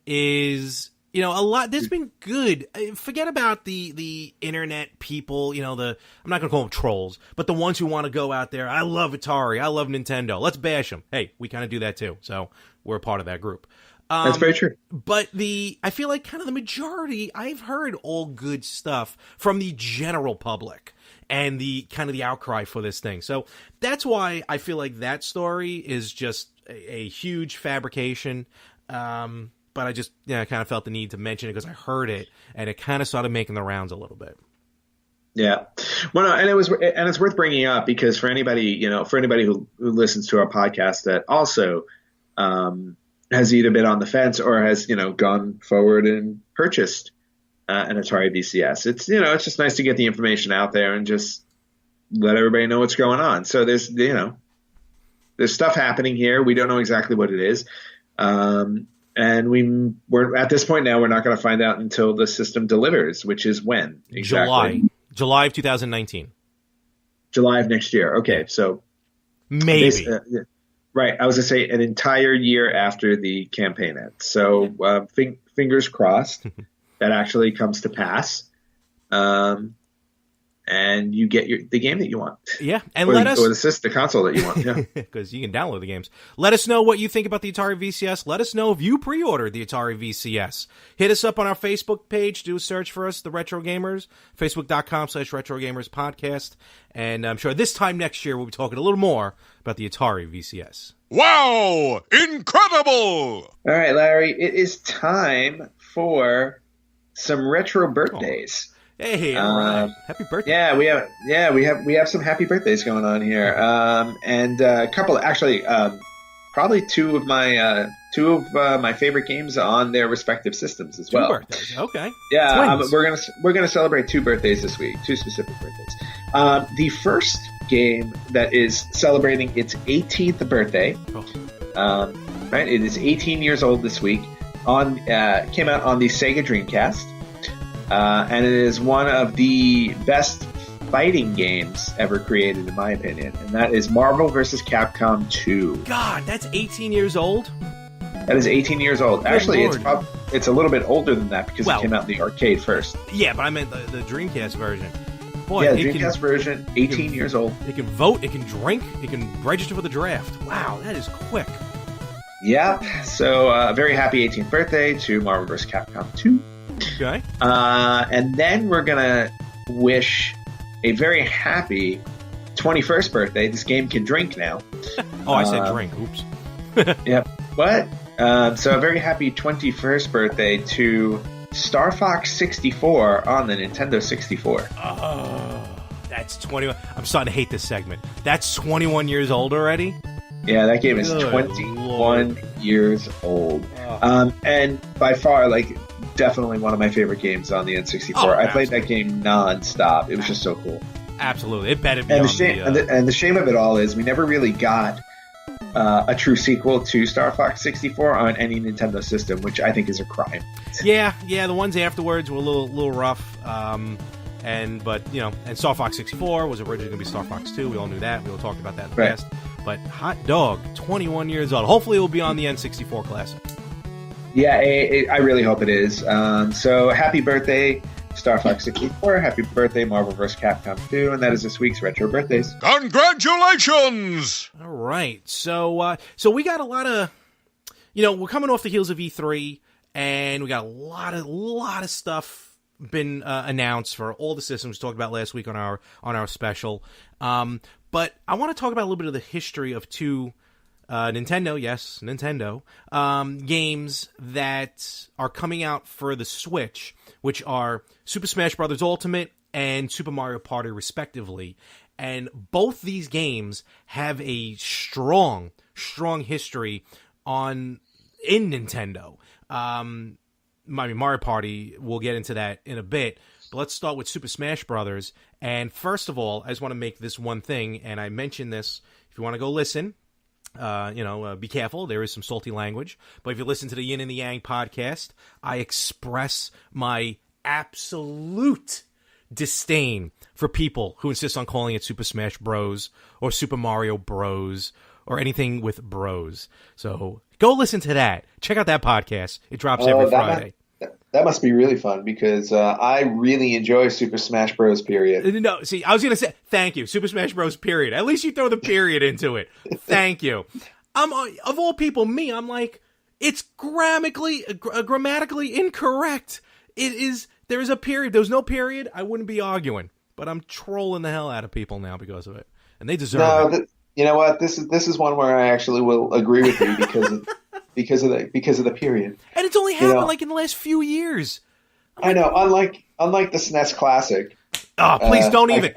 is, a lot, there's been good, forget about the internet people, I'm not going to call them trolls, but the ones who want to go out there, I love Atari, I love Nintendo, let's bash them. Hey, we kind of do that too, so we're a part of that group. That's very true. But I feel like kind of the majority, I've heard all good stuff from the general public and the kind of the outcry for this thing. So that's why I feel like that story is just a huge fabrication. But I just kind of felt the need to mention it because I heard it and it kind of started making the rounds a little bit. Yeah. Well, and it's worth bringing up because for anybody who listens to our podcast that also, has either been on the fence or has, gone forward and purchased an Atari VCS. It's just nice to get the information out there and just let everybody know what's going on. So there's stuff happening here. We don't know exactly what it is. And we're at this point now, we're not going to find out until the system delivers, which is when exactly? July of 2019. July of next year. Okay. So maybe. Right. I was going to say an entire year after the campaign ends. So fingers crossed that actually comes to pass. And you get the game that you want. Yeah. And or the console that you want. Yeah. Because you can download the games. Let us know what you think about the Atari VCS. Let us know if you pre-ordered the Atari VCS. Hit us up on our Facebook page. Do a search for us, The Retro Gamers. Facebook.com/Retro Gamers Podcast. And I'm sure this time next year we'll be talking a little more about the Atari VCS. Wow! Incredible! All right, Larry. It is time for some retro birthdays. Hey, all right. Happy birthday! Yeah, we have some happy birthdays going on here, and a couple actually, probably two of my favorite games on their respective systems as well. 2 birthdays, okay. Yeah, we're gonna celebrate 2 birthdays this week, 2 specific birthdays. The first game that is celebrating its 18th birthday, right? It is 18 years old this week. Came out on the Sega Dreamcast. And it is one of the best fighting games ever created, in my opinion. And that is Marvel vs. Capcom 2. God, that's 18 years old? That is 18 years old. Good Actually, Lord. It's a little bit older than that because it came out in the arcade first. Yeah, but I meant the Dreamcast version. Boy, yeah, the Dreamcast version, 18 years old. It can vote, it can drink, it can register for the draft. Wow, that is quick. Yep. So, very happy 18th birthday to Marvel vs. Capcom 2. Okay. And then we're going to wish a very happy 21st birthday. This game can drink now. Oh, I said drink. Oops. Yep. What? So a very happy 21st birthday to Star Fox 64 on the Nintendo 64. Oh, that's 21. I'm starting to hate this segment. That's 21 years old already? Yeah, that game is 21 years old. Oh. And by far, definitely one of my favorite games on the N64. Oh, I played that game nonstop. It was just so cool. Absolutely. It better be and the shame of it all is we never really got a true sequel to Star Fox 64 on any Nintendo system, which I think is a crime. Yeah, the ones afterwards were a little rough. And Star Fox 64 was originally going to be Star Fox 2. We all knew that. We all talked about that in the past. But hot dog, 21 years old. Hopefully it will be on the N64 Classic. Yeah, I really hope it is. So happy birthday, Star Fox 64. Happy birthday, Marvel vs. Capcom 2. And that is this week's Retro Birthdays. Congratulations! All right. So we got a lot of, we're coming off the heels of E3, and we got a lot of stuff been announced for all the systems we talked about last week on our special. But I want to talk about a little bit of the history of two Nintendo games that are coming out for the Switch, which are Super Smash Bros. Ultimate and Super Mario Party, respectively. And both these games have a strong history in Nintendo. Mario Party, we'll get into that in a bit. But let's start with Super Smash Brothers. And first of all, I just want to make this one thing, and I mentioned this. If you want to go listen, be careful. There is some salty language. But if you listen to the Yin and the Yang podcast, I express my absolute disdain for people who insist on calling it Super Smash Bros. Or Super Mario Bros. Or anything with bros. So go listen to that. Check out that podcast. It drops every Friday. That must be really fun because I really enjoy Super Smash Bros. Period. No, see, I was going to say, thank you, Super Smash Bros. Period. At least you throw the period into it. Thank you. Of all people, I'm like, it's grammatically incorrect. There is a period. There was no period. I wouldn't be arguing. But I'm trolling the hell out of people now because of it. And they deserve it. You know what? This is one where I actually will agree with you because of the period. And it's only happened in the last few years. I know. Unlike the SNES Classic. Oh, please don't even.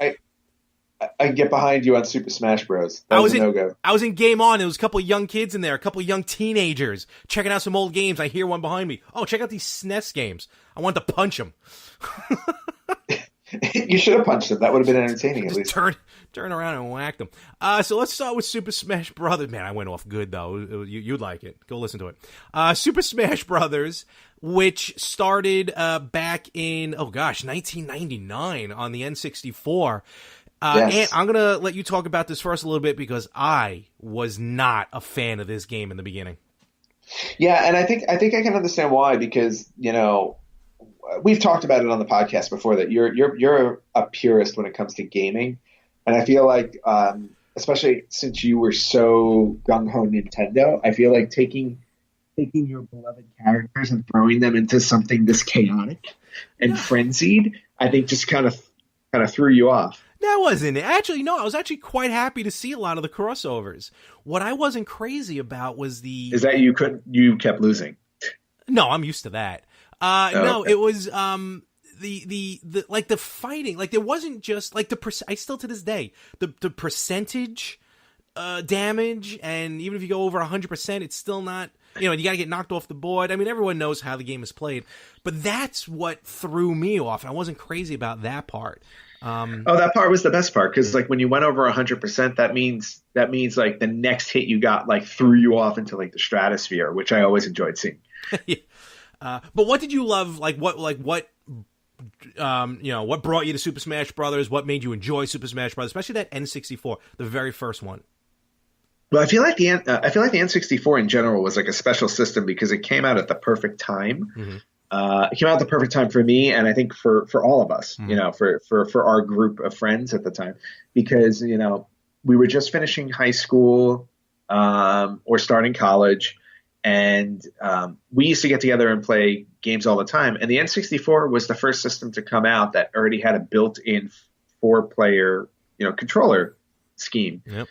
I get behind you on Super Smash Bros. That was a no-go. I was in Game On. There was a couple of young kids in there, a couple of young teenagers checking out some old games. I hear one behind me. Oh, check out these SNES games. I wanted to punch them. You should have punched them. That would have been entertaining at least. Turn around and whack them. So let's start with Super Smash Brothers. Man, I went off good, though. You'd like it. Go listen to it. Super Smash Brothers, which started back in, 1999 on the N64. Yes. And I'm going to let you talk about this first a little bit because I was not a fan of this game in the beginning. Yeah, and I think I can understand why because, we've talked about it on the podcast before that you're a purist when it comes to gaming. And I feel like, especially since you were so gung-ho Nintendo, I feel like taking your beloved characters and throwing them into something this chaotic and frenzied, I think just kind of threw you off. That wasn't it. Actually, no, I was actually quite happy to see a lot of the crossovers. What I wasn't crazy about was Is that you kept losing? No, I'm used to that. No, okay. It was the fighting, like there wasn't just like I still to this day the percentage damage, and even if you go over 100%, it's still not, you got to get knocked off the board. I mean, everyone knows how the game is played, but that's what threw me off. I wasn't crazy about that part. That part was the best part because like when you went over 100%, that means like the next hit you got like threw you off into like the stratosphere, which I always enjoyed seeing. Yeah. But what did you love? What brought you to Super Smash Brothers? What made you enjoy Super Smash Brothers, especially that N64, the very first one? Well, I feel like the N64 in general was like a special system because it came out at the perfect time. Mm-hmm. It came out at the perfect time for me, and I think for all of us, mm-hmm. for our group of friends at the time, because we were just finishing high school or starting college. And we used to get together and play games all the time. And the N64 was the first system to come out that already had a built-in 4-player, controller scheme. Yep.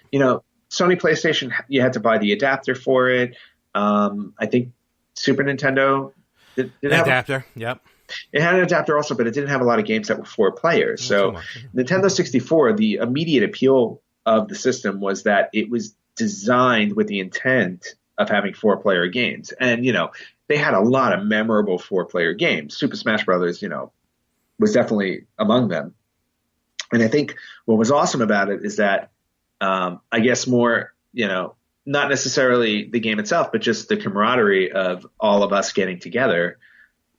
Sony PlayStation, you had to buy the adapter for it. I think Super Nintendo didn't have adapter. Yep. It had an adapter also, but it didn't have a lot of games that were 4 players. So Nintendo 64, the immediate appeal of the system was that it was designed with the intent of having 4-player games. And, they had a lot of memorable 4-player games. Super Smash Brothers, was definitely among them. And I think what was awesome about it is that, I guess more, not not necessarily the game itself, but just the camaraderie of all of us getting together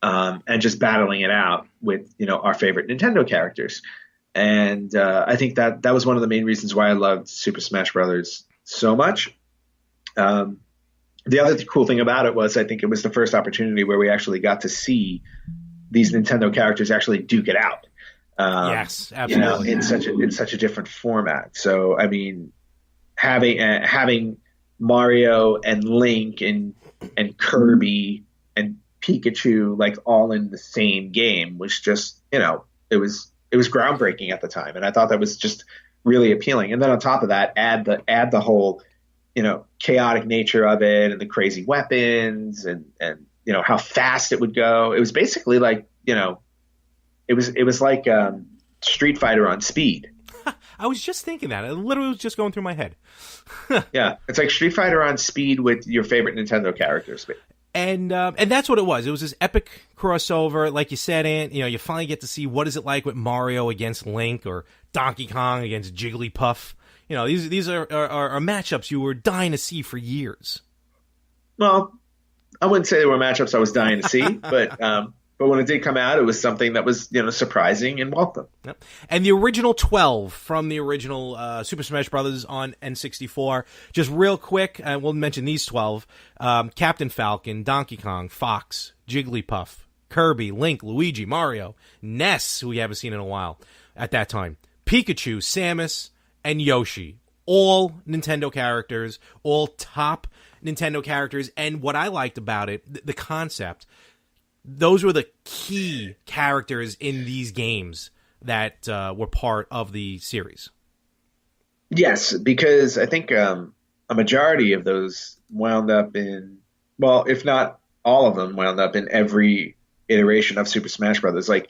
and just battling it out with, our favorite Nintendo characters. And I think that was one of the main reasons why I loved Super Smash Brothers so much. The other cool thing about it was I think it was the first opportunity where we actually got to see these Nintendo characters actually duke it out. Yes, absolutely. In such a different format. So, I mean, having Mario and Link and Kirby and Pikachu like all in the same game was just, it was groundbreaking at the time, and I thought that was just really appealing. And then on top of that, add the whole, chaotic nature of it and the crazy weapons and how fast it would go. It was basically like, it was like Street Fighter on speed. I was just thinking that. It literally was just going through my head. Yeah, it's like Street Fighter on speed with your favorite Nintendo characters. And that's what it was. It was this epic crossover, like you said, Ant. You finally get to see what is it like with Mario against Link or Donkey Kong against Jigglypuff. These are matchups you were dying to see for years. Well, I wouldn't say they were matchups I was dying to see, but when it did come out, it was something that was surprising and welcome. Yep. And the original 12 from the original Super Smash Brothers on N64. Just real quick, we'll mention these 12: Captain Falcon, Donkey Kong, Fox, Jigglypuff, Kirby, Link, Luigi, Mario, Ness, who we haven't seen in a while at that time, Pikachu, Samus, and Yoshi. All Nintendo characters, all top Nintendo characters. And what I liked about it, the concept, those were the key characters in these games that were part of the series. Yes, because I think a majority of those wound up in, well, if not all of them, wound up in every iteration of Super Smash Brothers. Like,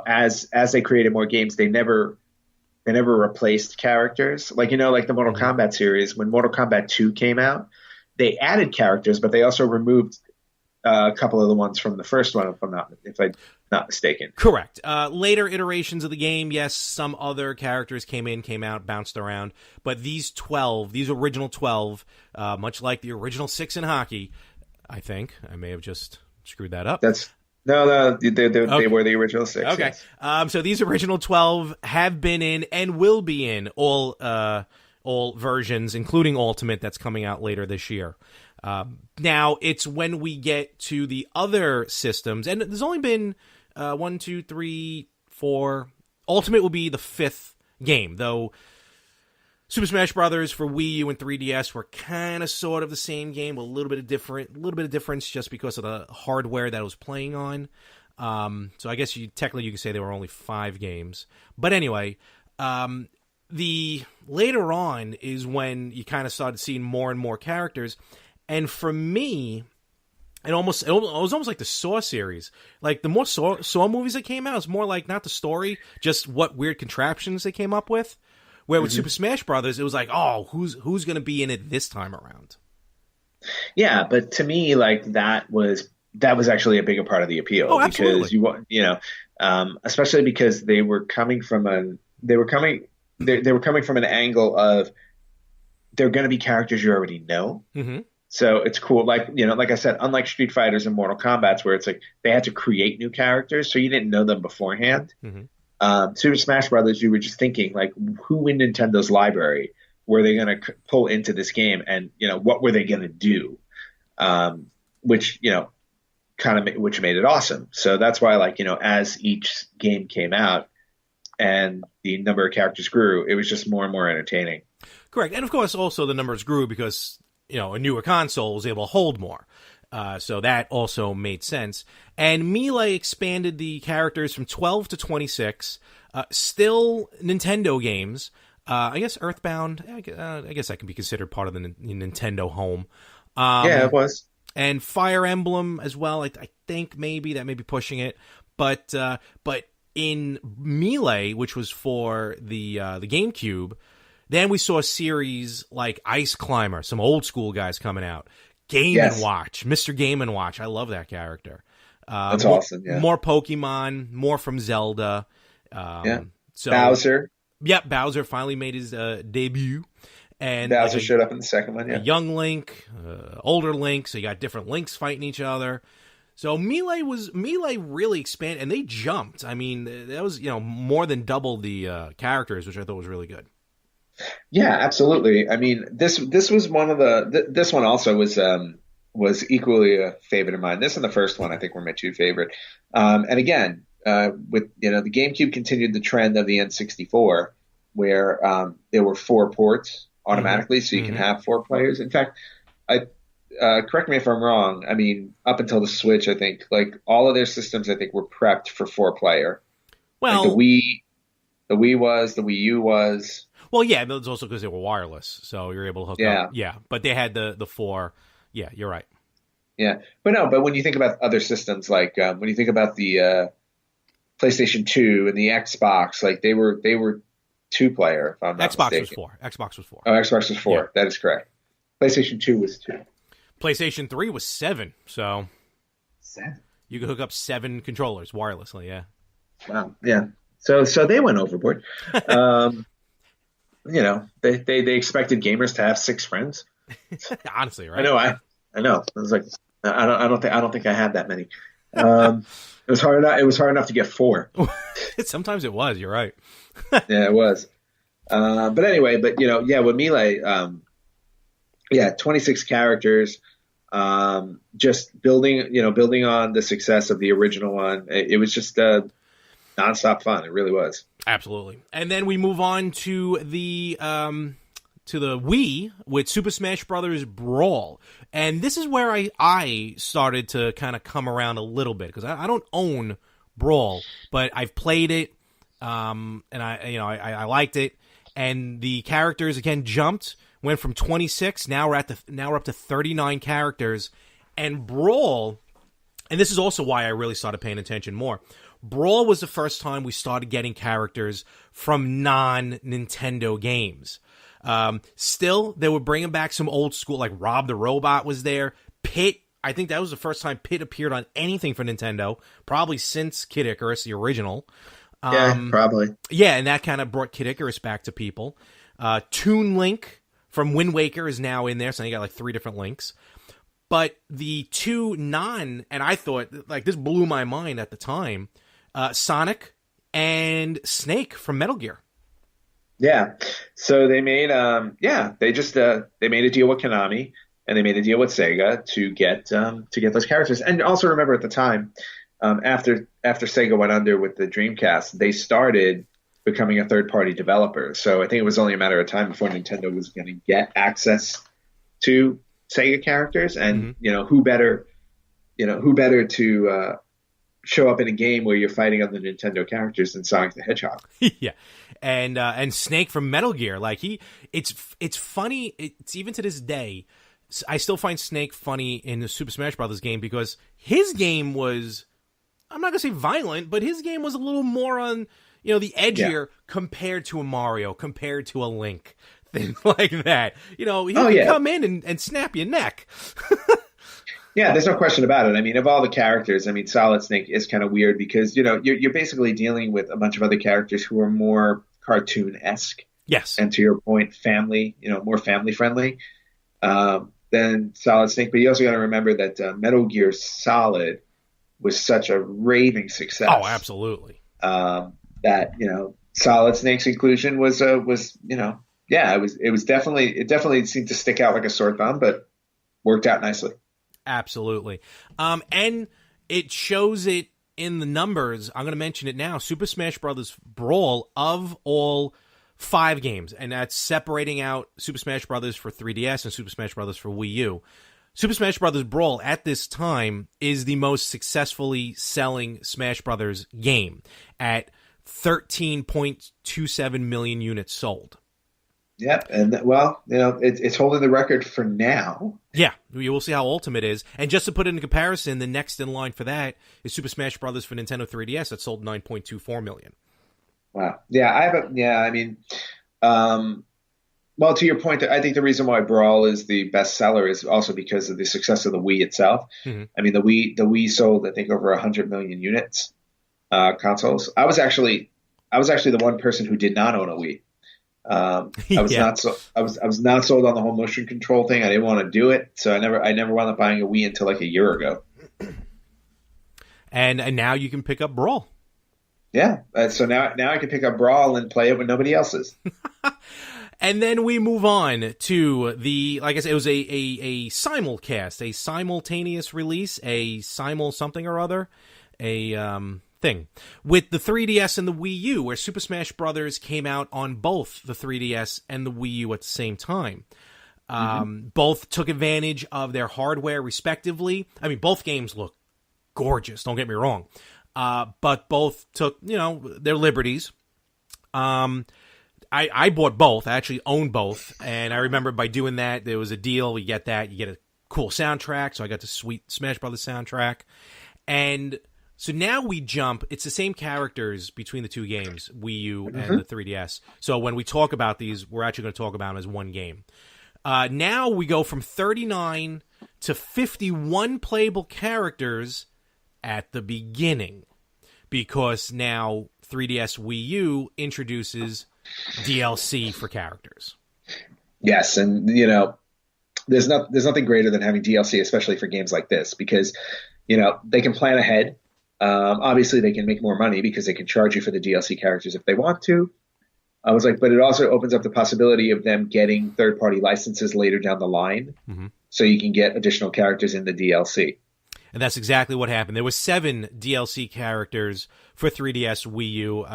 as they created more games, they never replaced characters. Like, like the Mortal Kombat series, when Mortal Kombat 2 came out, they added characters, but they also removed a couple of the ones from the first one, if I'm not mistaken. Correct. Later iterations of the game, yes, some other characters came out, bounced around, but these original 12, much like the original 6 in hockey, I think I may have just screwed that up. No, they were the original 6. Okay. Yes. So these original 12 have been in and will be in all versions, including Ultimate, that's coming out later this year. Now, it's when we get to the other systems, and there's only been 1, 2, 3, 4. Ultimate will be the 5th game, though Super Smash Brothers for Wii U and 3DS were kind of sort of the same game, a little bit of difference just because of the hardware that it was playing on. So I guess technically you could say there were only 5 games. But anyway, the later on is when you kind of started seeing more and more characters. And for me, it was almost like the Saw series. Like, the more Saw movies that came out, it's more like not the story, just what weird contraptions they came up with. Where with Super Smash Brothers, it was like, oh, who's going to be in it this time around? Yeah, but to me, like, that was actually a bigger part of the appeal. Oh, absolutely. Because especially because they were coming from an angle of they're going to be characters you already know. Mm-hmm. So it's cool. Like, like I said, unlike Street Fighters and Mortal Kombat, where it's like they had to create new characters, so you didn't know them beforehand. Mm-hmm. Super Smash Brothers, you were just thinking, like, who in Nintendo's library were they going to pull into this game, and what were they going to do, which made it awesome. So that's why, like, as each game came out and the number of characters grew, it was just more and more entertaining. Correct, and of course, also the numbers grew because a newer console was able to hold more. So that also made sense. And Melee expanded the characters from 12 to 26. Still Nintendo games. I guess Earthbound, I guess that can be considered part of the Nintendo home. Yeah, it was. And Fire Emblem as well. I think maybe that may be pushing it. But in Melee, which was for the GameCube, then we saw a series like Ice Climber, some old school guys coming out. Game & Watch, Mr. Game & Watch. I love that character. That's awesome, yeah. More Pokemon, more from Zelda. So Bowser. Yep, Bowser finally made his debut. And Bowser showed up in the second one, a young Link, older Link, so you got different Links fighting each other. So Melee really expanded, and they jumped. I mean, that was more than double the characters, which I thought was really good. Yeah, absolutely. I mean, this was one of this one also was equally a favorite of mine. This and the first one I think were my two favorite. And again, with the GameCube continued the trend of the N64, where there were 4 ports automatically, so you can have 4 players. In fact, correct me if I'm wrong. I mean, up until the Switch, I think like all of their systems, I think were prepped for 4-player. Well, like the Wii was, the Wii U was. Well, yeah, that's also because they were wireless, so you're able to hook up. Yeah, but they had the 4. Yeah, you're right. Yeah, but when you think about other systems, like when you think about the PlayStation 2 and the Xbox, like they were 2-player. If I'm not mistaken. Xbox was 4. Oh, Xbox was 4. Yeah. That is correct. PlayStation 2 was 2. PlayStation 3 was 7. So 7. You could hook up 7 controllers wirelessly. Yeah. Wow. Yeah. So they went overboard. They expected gamers to have 6 friends. Honestly, right? I know. I was like, I don't think I had that many. It was hard enough to get 4. Sometimes it was. You're right. Yeah, it was. But anyway, with Melee, 26 characters. Just building on the success of the original one. It was just nonstop fun. It really was. Absolutely. And then we move on to the Wii with Super Smash Brothers Brawl. And this is where I started to kind of come around a little bit, because I don't own Brawl, but I've played it, and I liked it. And the characters again jumped, went from 26, now we're up to 39 characters. And Brawl, and this is also why I really started paying attention more. Brawl was the first time we started getting characters from non-Nintendo games. Still, they were bringing back some old school, like Rob the Robot was there. Pit, I think that was the first time Pit appeared on anything for Nintendo, probably since Kid Icarus, the original. Yeah, probably. Yeah, and that kind of brought Kid Icarus back to people. Toon Link from Wind Waker is now in there, so you got like 3 different Links. But the 2 and I thought, like, this blew my mind at the time, Sonic and Snake from Metal Gear. Yeah. So they made they made a deal with Konami, and they made a deal with Sega to get those characters. And also remember at the time, after Sega went under with the Dreamcast, they started becoming a third-party developer. So I think it was only a matter of time before Nintendo was going to get access to Sega characters, and who better to show up in a game where you're fighting other Nintendo characters than Sonic the Hedgehog. Yeah, and Snake from Metal Gear, like it's funny. It's even to this day, I still find Snake funny in the Super Smash Brothers game, because his game was, I'm not gonna say violent, but his game was a little more on the edgier compared to a Mario, compared to a Link, things like that. He can come in and snap your neck. Yeah, there's no question about it. I mean, of all the characters, I mean, Solid Snake is kind of weird because, you're basically dealing with a bunch of other characters who are more cartoon-esque. Yes. And to your point, family, more family-friendly than Solid Snake. But you also got to remember that Metal Gear Solid was such a raving success. Oh, absolutely. That, Solid Snake's inclusion was it definitely seemed to stick out like a sore thumb, but worked out nicely. Absolutely. And it shows it in the numbers. I'm going to mention it now. Super Smash Brothers Brawl, of all 5 games, and that's separating out Super Smash Brothers for 3DS and Super Smash Brothers for Wii U. Super Smash Brothers Brawl at this time is the most successfully selling Smash Brothers game at 13.27 million units sold. Yep, and it's holding the record for now. Yeah, we will see how Ultimate is. And just to put it in comparison, the next in line for that is Super Smash Brothers for Nintendo 3DS that sold 9.24 million. Wow. Yeah, well, to your point, I think the reason why Brawl is the best seller is also because of the success of the Wii itself. Mm-hmm. I mean, the Wii sold, I think, over 100 million units, consoles. I was actually the one person who did not own a Wii. I was not so I was not sold on the whole motion control thing. I didn't want to do it, so I never wound up buying a Wii until like a year ago. And now you can pick up Brawl. Yeah, so now I can pick up Brawl and play it when nobody else is. And then we move on to the, like I said, it was a simulcast, a simultaneous release, a simul something or other, a thing with the 3DS and the Wii U, where Super Smash Brothers came out on both the 3DS and the Wii U at the same time. Both took advantage of their hardware respectively. I mean, both games look gorgeous, don't get me wrong. But both took, their liberties. I bought both. I actually own both. And I remember by doing that, there was a deal. You get that. You get a cool soundtrack. So I got the sweet Smash Brothers soundtrack. And so now we jump. It's the same characters between the two games, Wii U and the 3DS. So when we talk about these, we're actually going to talk about them as one game. Now we go from 39 to 51 playable characters at the beginning. Because now 3DS Wii U introduces DLC for characters. Yes, and there's nothing greater than having DLC, especially for games like this, because they can plan ahead. Obviously, they can make more money because they can charge you for the DLC characters if they want to. But it also opens up the possibility of them getting third-party licenses later down the line, so you can get additional characters in the DLC. And that's exactly what happened. There were 7 DLC characters for 3DS Wii U,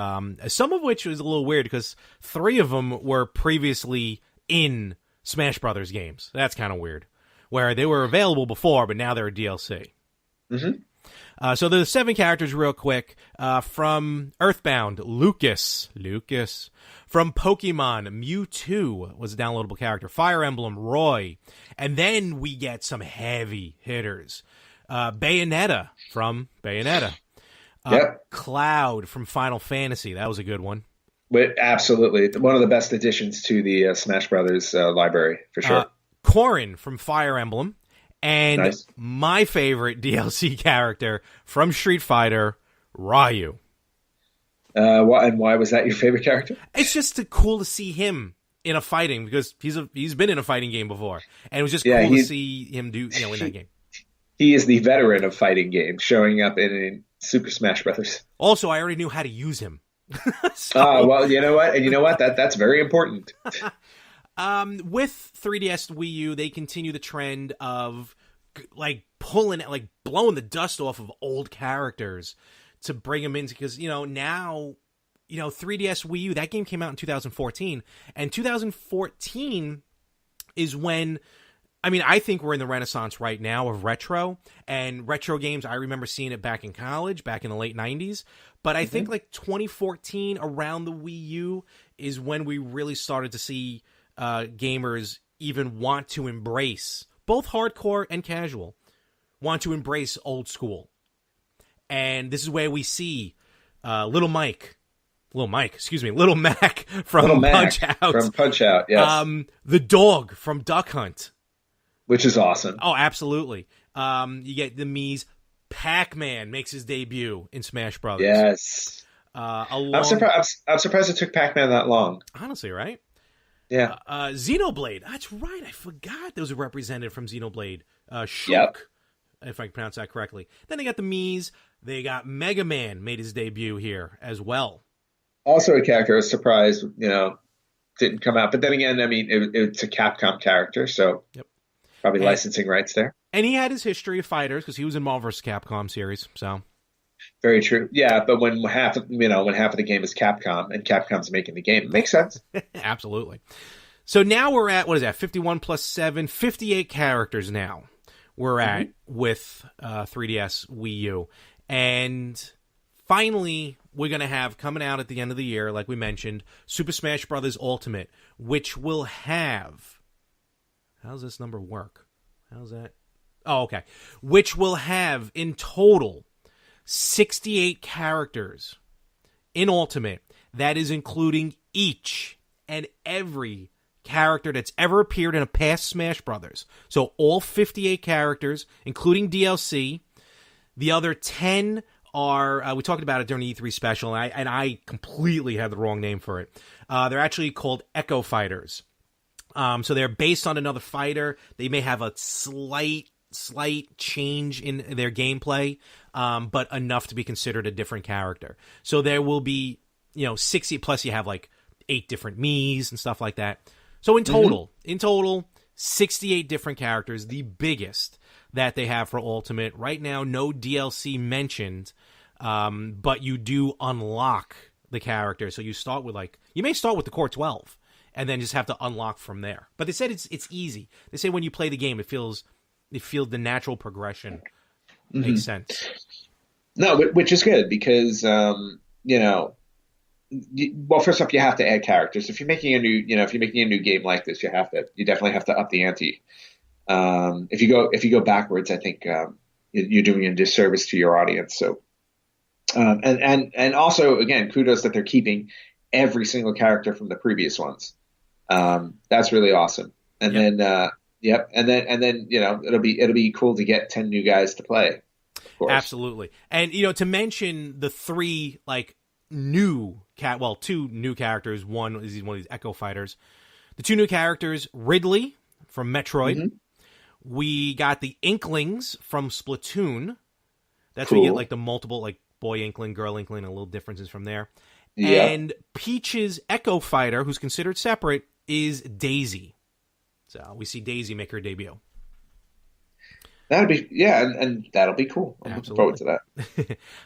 some of which was a little weird because 3 of them were previously in Smash Brothers games. That's kind of weird, where they were available before, but now they're a DLC. So the 7 characters real quick. From Earthbound, Lucas. From Pokemon, Mewtwo was a downloadable character. Fire Emblem, Roy. And then we get some heavy hitters. Bayonetta from Bayonetta. Cloud from Final Fantasy. That was a good one. But absolutely. One of the best additions to the Smash Brothers library, for sure. Corrin from Fire Emblem. And my favorite DLC character from Street Fighter, Ryu. And why was that your favorite character? It's just cool to see him in a fighting, because he's been in a fighting game before. And it was just cool to see him do in that game. He is the veteran of fighting games, showing up in Super Smash Brothers. Also, I already knew how to use him. Well, you know what? And you know what? That's very important. With 3DS Wii U, they continue the trend of blowing the dust off of old characters to bring them in, because now 3DS Wii U, that game came out in 2014, and 2014 is when, I think we're in the renaissance right now of retro, and retro games, I remember seeing it back in college, back in the late 90s, but I think 2014, around the Wii U, is when we really started to see gamers even want to embrace, both hardcore and casual, want to embrace old school. And this is where we see Little Mac from Punch Out. From Punch Out, yes. The dog from Duck Hunt. Which is awesome. Oh, absolutely. You get the Mii's. Pac-Man makes his debut in Smash Brothers. Yes. I'm surprised it took Pac-Man that long. Honestly, right? Yeah. Xenoblade. That's right. I forgot there was a representative from Xenoblade. Shulk, if I can pronounce that correctly. Then they got the Mii's. They got Mega Man made his debut here as well. Also a character I was surprised, didn't come out. But then again, it's a Capcom character, so probably licensing rights there. And he had his history of fighters because he was in Marvel vs. Capcom series. So very true. Yeah, but when half of the game is Capcom and Capcom's making the game, it makes sense. Absolutely. So now we're at, 51 plus 7, 58 characters now we're at with 3DS Wii U. And finally, we're going to have, coming out at the end of the year, like we mentioned, Super Smash Bros. Ultimate, which will have... How's this number work? How's that? Oh, okay. Which will have, in total, 68 characters in Ultimate. That is including each and every character that's ever appeared in a past Smash Brothers. So all 58 characters, including DLC. The other 10 are, we talked about it during the E3 special, and I completely had the wrong name for it. They're actually called Echo Fighters. So they're based on another fighter. They may have a slight change in their gameplay, but enough to be considered a different character. So there will be, 60, plus you have like 8 different Miis and stuff like that. So in total, 68 different characters, the biggest that they have for Ultimate. Right now, no DLC mentioned, but you do unlock the character. So you start with you may start with the core 12 and then just have to unlock from there. But they said it's easy. They say when you play the game, it feels the natural progression makes sense. No, which is good because, well, first off, you have to add characters. If you're making a new game like this, you definitely have to up the ante. If you go backwards, I think you're doing a disservice to your audience. So, and also again, kudos that they're keeping every single character from the previous ones. That's really awesome. And then, and then it'll be cool to get 10 new guys to play. Of course. Absolutely, and to mention the 3 two new characters. One is one of these Echo Fighters. The 2 new characters, Ridley from Metroid. Mm-hmm. We got the Inklings from Splatoon. That's where you get the multiple boy Inkling, girl Inkling, and little differences from there. Yeah. And Peach's Echo Fighter, who's considered separate, is Daisy. So we see Daisy make her debut. That'll be and that'll be cool. I'm looking forward to that.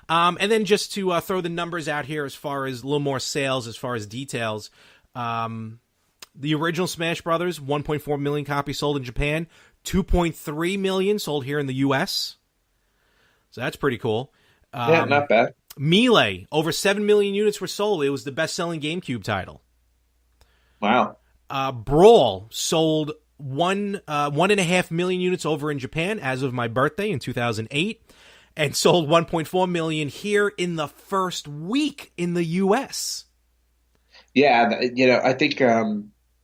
And then just to throw the numbers out here, as far as a little more sales, as far as details, the original Smash Brothers, 1.4 million copies sold in Japan, 2.3 million sold here in the U.S. So that's pretty cool. Not bad. Melee, over 7 million units were sold. It was the best-selling GameCube title. Wow. Brawl sold 1.5 million units over in Japan as of my birthday in 2008, and sold 1.4 million here in the first week in the U.S. Yeah, I think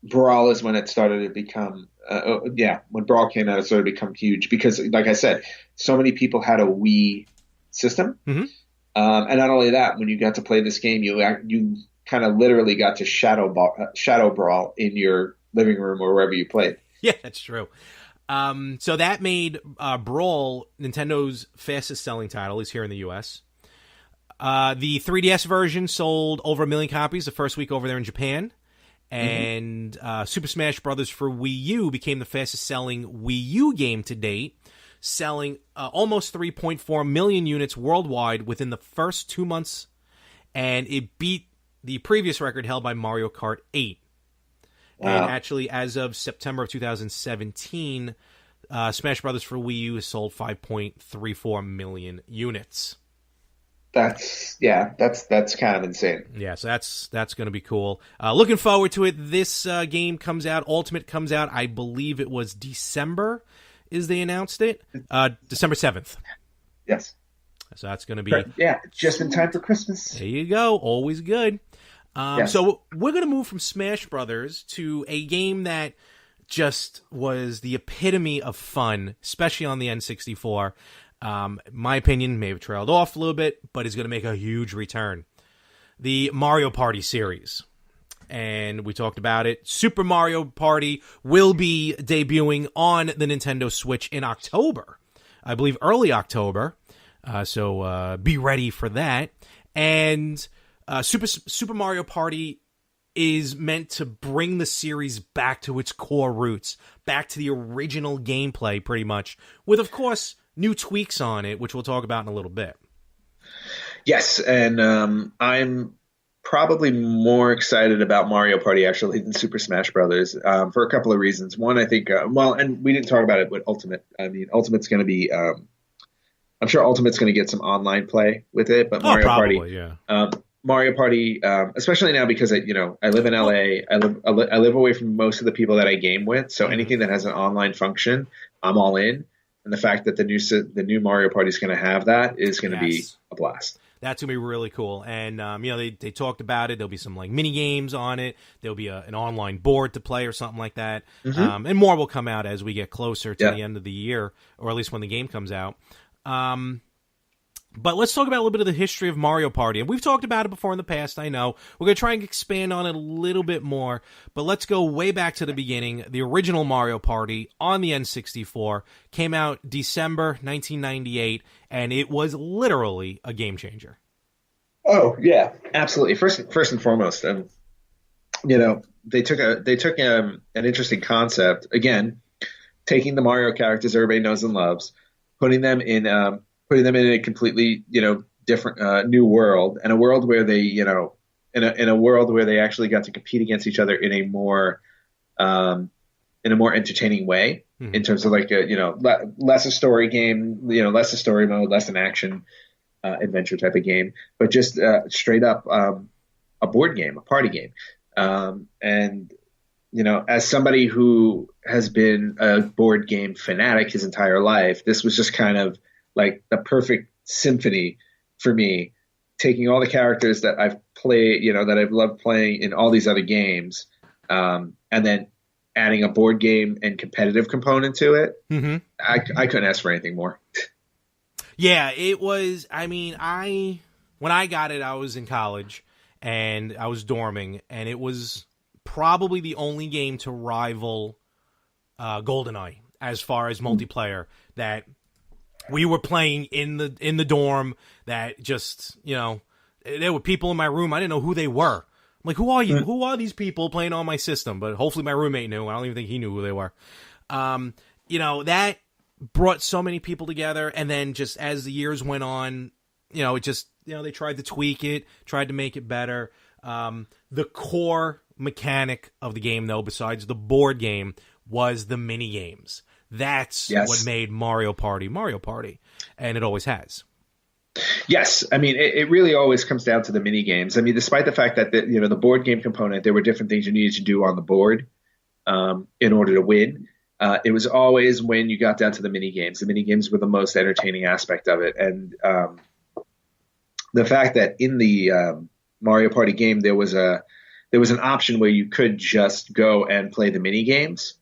Brawl is when it started to become. When Brawl came out, it started to become huge because, like I said, so many people had a Wii system, and not only that, when you got to play this game, you kind of literally got to shadow Brawl in your living room or wherever you played. Yeah, that's true. So that made Brawl Nintendo's fastest selling title, at least here in the U.S. The 3DS version sold over 1 million copies the first week over there in Japan. And Super Smash Bros. For Wii U became the fastest selling Wii U game to date, selling almost 3.4 million units worldwide within the first 2 months. And it beat the previous record held by Mario Kart 8. Wow. And actually, as of September of 2017, Smash Brothers for Wii U has sold 5.34 million units. That's kind of insane. Yeah, so that's going to be cool. Looking forward to it. This game comes out, Ultimate comes out, I believe it was December, they announced it? December 7th. Yes. So that's going to be... Yeah, just in time for Christmas. There you go. Always good. Yes. So we're going to move from Smash Brothers to a game that just was the epitome of fun, especially on the N64. My opinion may have trailed off a little bit, but is going to make a huge return. The Mario Party series. And we talked about it. Super Mario Party will be debuting on the Nintendo Switch in October. I believe early October. So be ready for that. And Super Mario Party is meant to bring the series back to its core roots, back to the original gameplay, pretty much, with, of course, new tweaks on it, which we'll talk about in a little bit. Yes, and I'm probably more excited about Mario Party, actually, than Super Smash Brothers, for a couple of reasons. One, I think, and we didn't talk about it with Ultimate. I mean, Ultimate's going to be... I'm sure Ultimate's going to get some online play with it, but Mario Party, especially now because I live in LA. I live away from most of the people that I game with, so anything that has an online function, I'm all in. And the fact that the new Mario Party is going to have that is going to be a blast. That's going to be really cool. And they talked about it. There'll be some mini games on it. There'll be an online board to play or something like that. And more will come out as we get closer to the end of the year, or at least when the game comes out. But let's talk about a little bit of the history of Mario Party. And we've talked about it before in the past, I know. We're going to try and expand on it a little bit more. But let's go way back to the beginning. The original Mario Party on the N64 came out December 1998, and it was literally a game changer. Oh, yeah, absolutely. First and foremost, they took an interesting concept. Again, taking the Mario characters everybody knows and loves, putting them in a completely, different new world, and a world where they, in a world where they actually got to compete against each other in a more entertaining way, in terms of like less a story game, less a story mode, less an action adventure type of game, but just straight up a board game, a party game. And as somebody who has been a board game fanatic his entire life, this was just kind of like the perfect symphony for me, taking all the characters that I've played, that I've loved playing in all these other games, and then adding a board game and competitive component to it. Mm-hmm. I couldn't ask for anything more. Yeah, it was. I mean, when I got it, I was in college and I was dorming, and it was probably the only game to rival GoldenEye as far as multiplayer that we were playing in the dorm. That just, there were people in my room. I didn't know who they were. I'm like, who are you? Who are these people playing on my system? But hopefully my roommate knew. I don't even think he knew who they were. That brought so many people together. And then just as the years went on, it just, they tried to tweak it, tried to make it better. The core mechanic of the game, though, besides the board game, was the mini games. That's what made Mario Party, and it always has. Yes, I mean it really always comes down to the mini games. I mean, despite the fact that the board game component, there were different things you needed to do on the board in order to win. It was always when you got down to the mini games. The mini games were the most entertaining aspect of it, and the fact that in the Mario Party game there was an option where you could just go and play the mini games.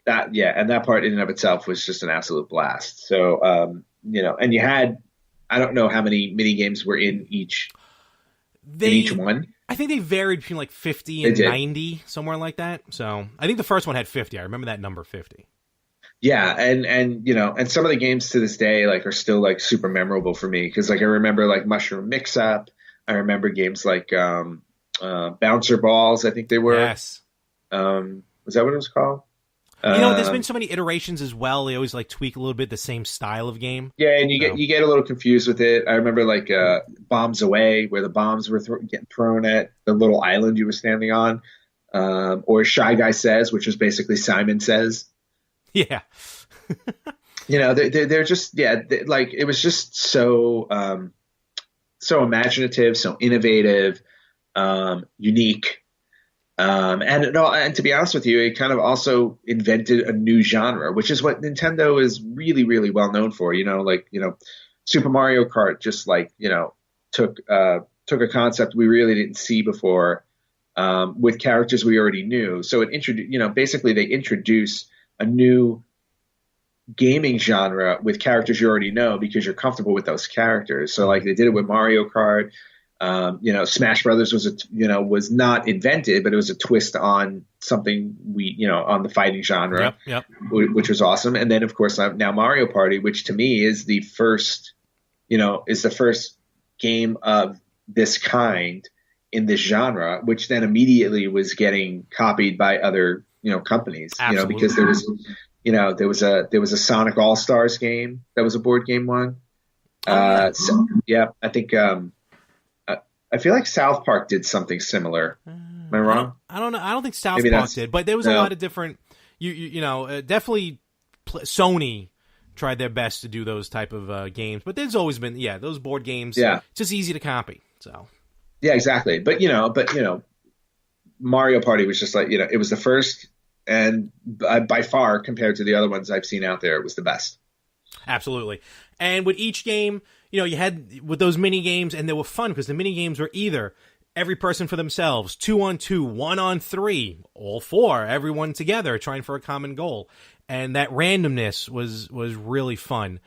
That part in and of itself was just an absolute blast. So, and you had, I don't know how many mini games were in each one. I think they varied between like 50 and 90, somewhere like that. So I think the first one had 50. I remember that number 50. Yeah. And some of the games to this day, like, are still like super memorable for me. Cause like, I remember like Mushroom Mix Up. I remember games like, Bouncer Balls. I think they were. Yes. Was that what it was called? There's been so many iterations as well. They always like tweak a little bit the same style of game. Yeah, and you get a little confused with it. I remember like Bombs Away, where the bombs were getting thrown at the little island you were standing on, or Shy Guy Says, which was basically Simon Says. Yeah. They're just like it was just so imaginative, so innovative, unique. And to be honest with you, it kind of also invented a new genre, which is what Nintendo is really, really well known for. Super Mario Kart just took a concept we really didn't see before, with characters we already knew. So it basically they introduce a new gaming genre with characters you already know because you're comfortable with those characters. So like they did it with Mario Kart. Smash Brothers was not invented, but it was a twist on something on the fighting genre, which was awesome. And then of course now Mario Party, which to me is the first game of this kind in this genre, which then immediately was getting copied by other, companies, Absolutely. Because there was a Sonic All-Stars game that was a board game one. I think, I feel like South Park did something similar. Am I wrong? I don't know. I don't think South Park did, but there was a lot of different. Definitely Sony tried their best to do those type of games, but there's always been those board games. Yeah, it's just easy to copy. So yeah, exactly. But Mario Party was just like it was the first, and by far compared to the other ones I've seen out there, it was the best. Absolutely. And with each game, you had with those mini games, and they were fun because the mini games were either every person for themselves, 2-on-2, 1-on-3, all four, everyone together trying for a common goal. And that randomness was really fun.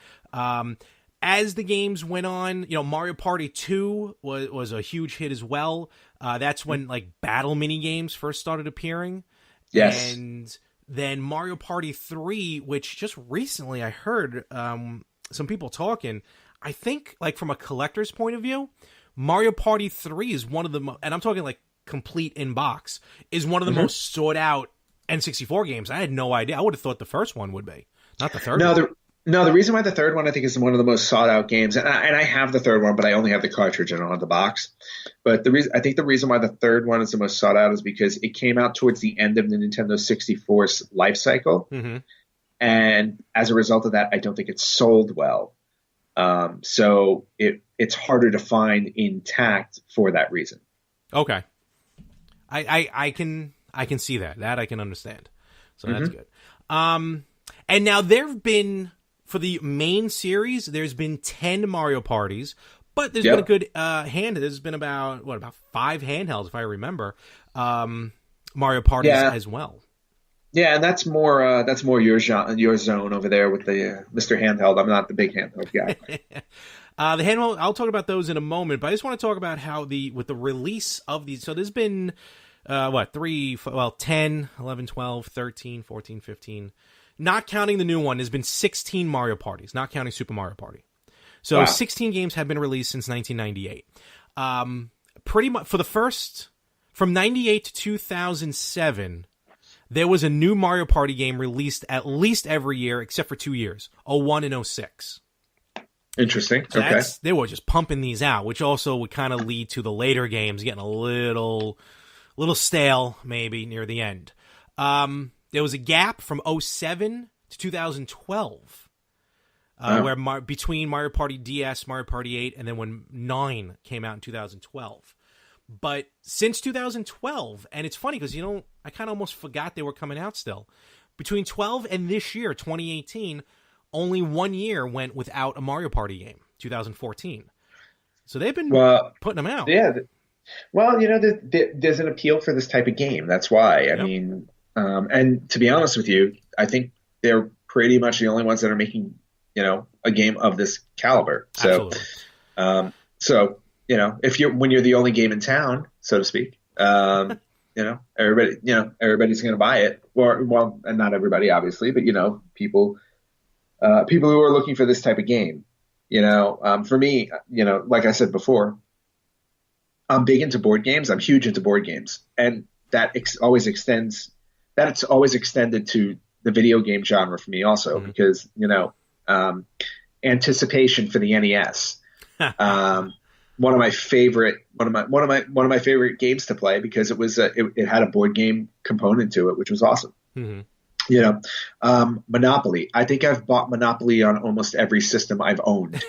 as the games went on, Mario Party 2 was a huge hit as well. That's when like battle mini games first started appearing. Yes. And then Mario Party 3, which just recently I heard some people talking, I think like from a collector's point of view, Mario Party 3 is one of the and I'm talking like complete in box, is one of the most sought out N64 games. I had no idea. I would have thought the first one would be, not the third one. The reason why the third one I think is one of the most sought out games, and I have the third one, but I only have the cartridge and I don't have the box. But I think the reason why the third one is the most sought out is because it came out towards the end of the Nintendo 64's life cycle, and as a result of that, I don't think it sold well. So it's harder to find intact for that reason. Okay, I can see that. That I can understand. So that's good. And now there've been, for the main series, there's been 10 Mario Parties, but there's been a good there's been about 5 handhelds, if I remember, Mario Parties as well. Yeah, and that's more your zone over there with the Mr. Handheld. I'm not the big handheld guy. The handheld, I'll talk about those in a moment, but I just want to talk about how with the release of these, so there's been 10, 11, 12, 13, 14, 15. Not counting the new one, there's been 16 Mario Parties, not counting Super Mario Party. So 16 games have been released since 1998. Pretty much from 98 to 2007, there was a new Mario Party game released at least every year, except for 2 years, 01 and 06. Interesting. So okay. They were just pumping these out, which also would kind of lead to the later games getting a little stale, maybe, near the end. There was a gap from 07 to 2012, where between Mario Party DS, Mario Party 8, and then when 9 came out in 2012. But since 2012, and it's funny because, I kind of almost forgot they were coming out still. Between 12 and this year, 2018, only 1 year went without a Mario Party game, 2014. So they've been putting them out. Yeah. Well, there's an appeal for this type of game. That's why. I mean... and to be honest with you, I think they're pretty much the only ones that are making, a game of this caliber. So, when you're the only game in town, so to speak, everybody's going to buy it. And not everybody, obviously, but people who are looking for this type of game. For me, like I said before, I'm big into board games. I'm huge into board games, and that always extends. That's always extended to the video game genre for me also, because, anticipation for the NES, one of my favorite games to play because it was, it had a board game component to it, which was awesome. Monopoly. I think I've bought Monopoly on almost every system I've owned.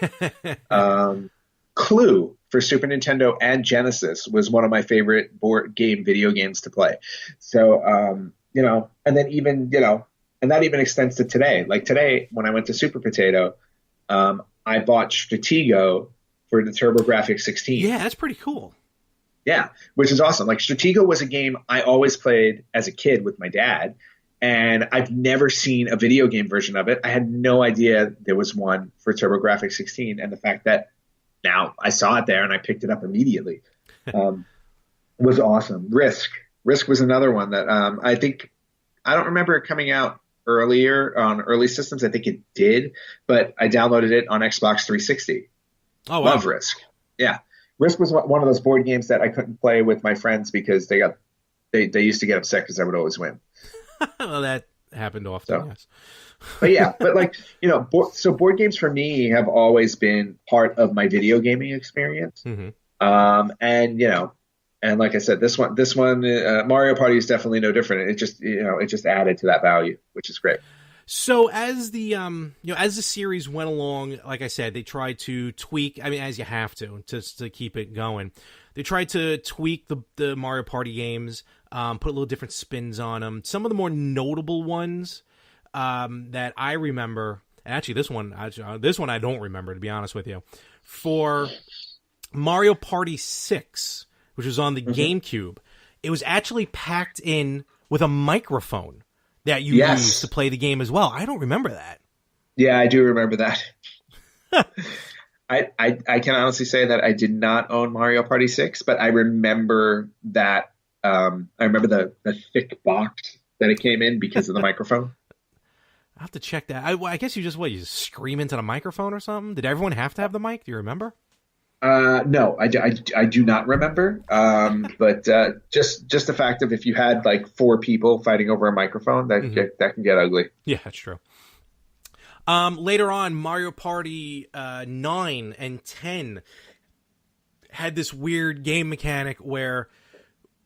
Clue for Super Nintendo and Genesis was one of my favorite board game video games to play. So, and then even, and that even extends to today. Like today, when I went to Super Potato, I bought Stratego for the TurboGrafx 16. Yeah, that's pretty cool. Yeah, which is awesome. Like Stratego was a game I always played as a kid with my dad, and I've never seen a video game version of it. I had no idea there was one for TurboGrafx 16, and the fact that now I saw it there and I picked it up immediately was awesome. Risk was another one that I don't remember it coming out earlier on early systems. I think it did, but I downloaded it on Xbox 360. Oh, wow. Love Risk. Yeah. Risk was one of those board games that I couldn't play with my friends because they used to get upset because I would always win. Well, that happened often, yes. But so board games for me have always been part of my video gaming experience. And like I said, this one, Mario Party is definitely no different. It just added to that value, which is great. So as the series went along, like I said, they tried to tweak. I mean, as you have to keep it going, they tried to tweak the Mario Party games, put a little different spins on them. Some of the more notable ones that I remember, and actually this one I don't remember, to be honest with you. For Mario Party 6. Which was on the GameCube, it was actually packed in with a microphone that you used to play the game as well. I don't remember that. Yeah, I do remember that. I can honestly say that I did not own Mario Party 6, but I remember that I remember the thick box that it came in because of the microphone. I'll have to check that. I guess you just scream into the microphone or something? Did everyone have to have the mic? Do you remember? No, I do not remember. But just the fact of if you had like 4 people fighting over a microphone, that can get ugly. Yeah, that's true. Later on, Mario Party 9 and 10 had this weird game mechanic where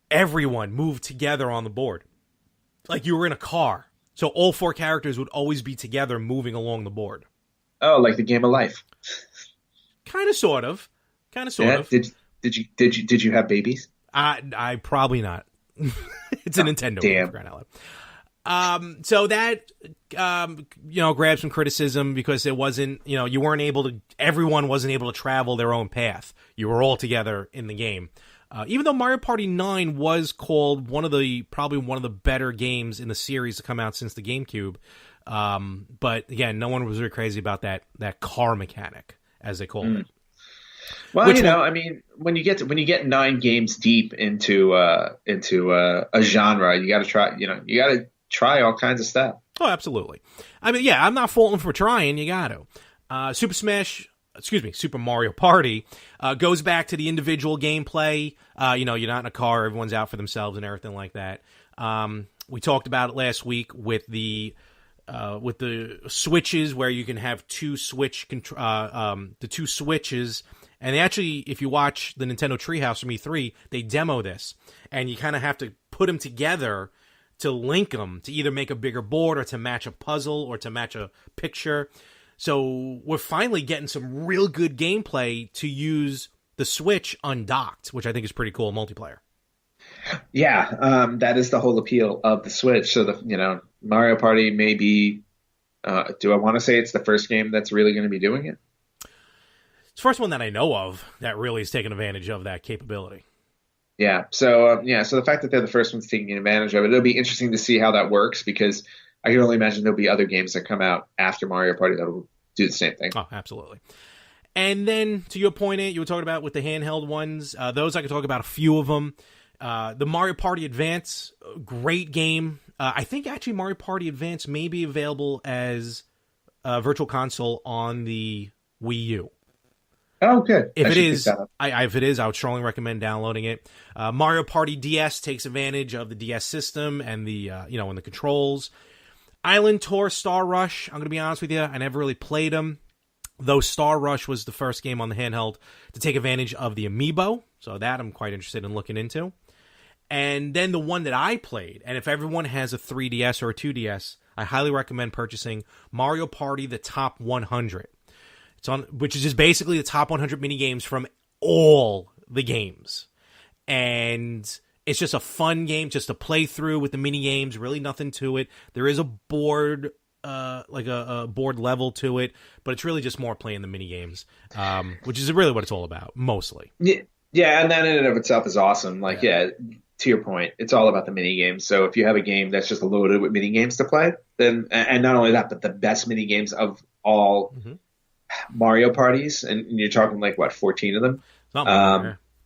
everyone moved together on the board. Like you were in a car. So all 4 characters would always be together moving along the board. Oh, like the game of life. Kind of, sort of. Did you have babies? I probably not. It's a Nintendo game. So that grabbed some criticism because it wasn't, everyone wasn't able to travel their own path. You were all together in the game. Even though Mario Party 9 was called probably one of the better games in the series to come out since the GameCube. But again, no one was really crazy about that car mechanic, as they call it. Well, when you get 9 games deep into a genre, you got to try all kinds of stuff. Oh, absolutely. I'm not faulting for trying. You got to. Super Mario Party goes back to the individual gameplay. You're not in a car; everyone's out for themselves and everything like that. We talked about it last week with the switches where you can have 2 switches, and they actually, if you watch the Nintendo Treehouse from E3, they demo this, and you kind of have to put them together to link them to either make a bigger board or to match a puzzle or to match a picture. So we're finally getting some real good gameplay to the Switch undocked, which I think is pretty cool in multiplayer. Yeah, that is the whole appeal of the Switch. So Mario Party may be. Do I want to say it's the first game that's really going to be doing it? It's the first one that I know of that really is taking advantage of that capability. Yeah. So the fact that they're the first ones taking advantage of it, it'll be interesting to see how that works because I can only imagine there'll be other games that come out after Mario Party that'll do the same thing. Oh, absolutely. And then to your point, you were talking about with the handheld ones. Those I could talk about a few of them. The Mario Party Advance, great game. I think actually Mario Party Advance may be available as a Virtual Console on the Wii U. Oh, good. If it is, I would strongly recommend downloading it. Mario Party DS takes advantage of the DS system and the and the controls. Island Tour Star Rush, I'm going to be honest with you, I never really played them, though Star Rush was the first game on the handheld to take advantage of the Amiibo, so that I'm quite interested in looking into. And then the one that I played, and if everyone has a 3DS or a 2DS, I highly recommend purchasing Mario Party The Top 100. Which is just basically the top 100 mini games from all the games. And it's just a fun game just to play through with the mini games, really nothing to it. There is a board, like a board level to it, but it's really just more playing the mini games, which is really what it's all about, mostly. Yeah, and that in and of itself is awesome. To your point, it's all about the mini games. So if you have a game that's just loaded with mini games to play, then, and not only that, but the best mini games of all Mario parties, and you're talking 14 of them.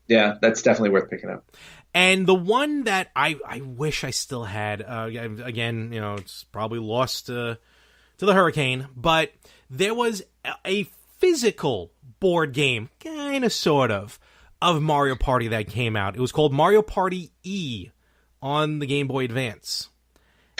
Yeah, that's definitely worth picking up. And the one that I wish I still had, again, it's probably lost to the hurricane, but there was a physical board game, kind of, sort of Mario Party that came out. It was called Mario Party E on the Game Boy Advance.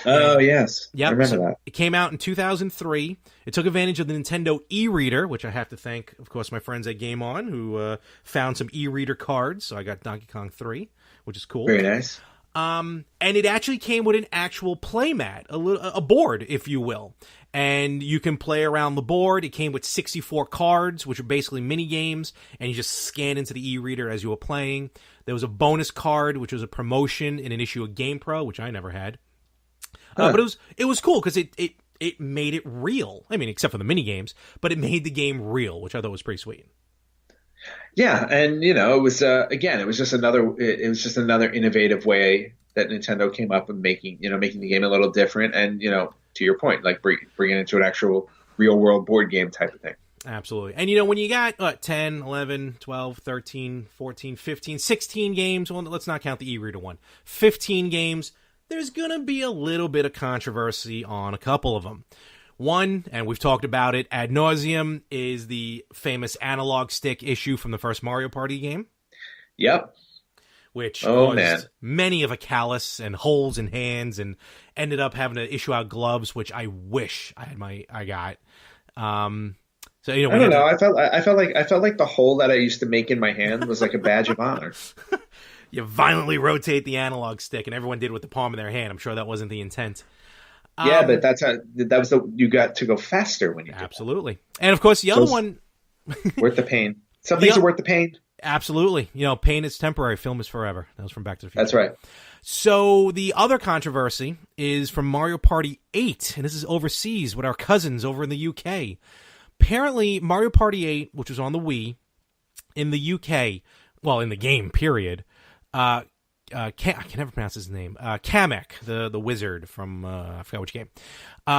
Oh, yes. Yep. I remember that. It came out in 2003. It took advantage of the Nintendo e-reader, which I have to thank, of course, my friends at Game On, who found some e-reader cards. So I got Donkey Kong 3, which is cool. Very nice. And it actually came with an actual playmat, a board, if you will. And you can play around the board. It came with 64 cards, which are basically mini games, and you just scan into the e-reader as you were playing. There was a bonus card, which was a promotion in an issue of GamePro, which I never had. But it was cool because it made it real. I mean, except for the mini games, but it made the game real, which I thought was pretty sweet. Yeah, and it was it was just another innovative way that Nintendo came up with making the game a little different, and to your point, bring it into an actual real world board game type of thing. Absolutely. And, when you got 10, 11, 12, 13, 14, 15, 16 games, well, let's not count the e-reader one, 15 games, there's going to be a little bit of controversy on a couple of them. One, and we've talked about it ad nauseum, is the famous analog stick issue from the first Mario Party game. Yep. Which caused many of a callus and holes in hands, and ended up having to issue out gloves, which I wish I got. So I don't know. I felt like the hole that I used to make in my hand was like a badge of honor. You violently rotate the analog stick, and everyone did with the palm of their hand. I'm sure that wasn't the intent. Yeah, but you got to go faster when you did absolutely. And of course, the other one, worth the pain. Some things are worth the pain. Absolutely. Pain is temporary, film is forever. That was from Back to the Future. That's right. So the other controversy is from Mario Party 8, and this is overseas with our cousins over in the UK. Apparently, Mario Party 8, which was on the Wii, in the UK, well, in the game, period, I can never pronounce his name, Kamek, the wizard from, I forgot which game,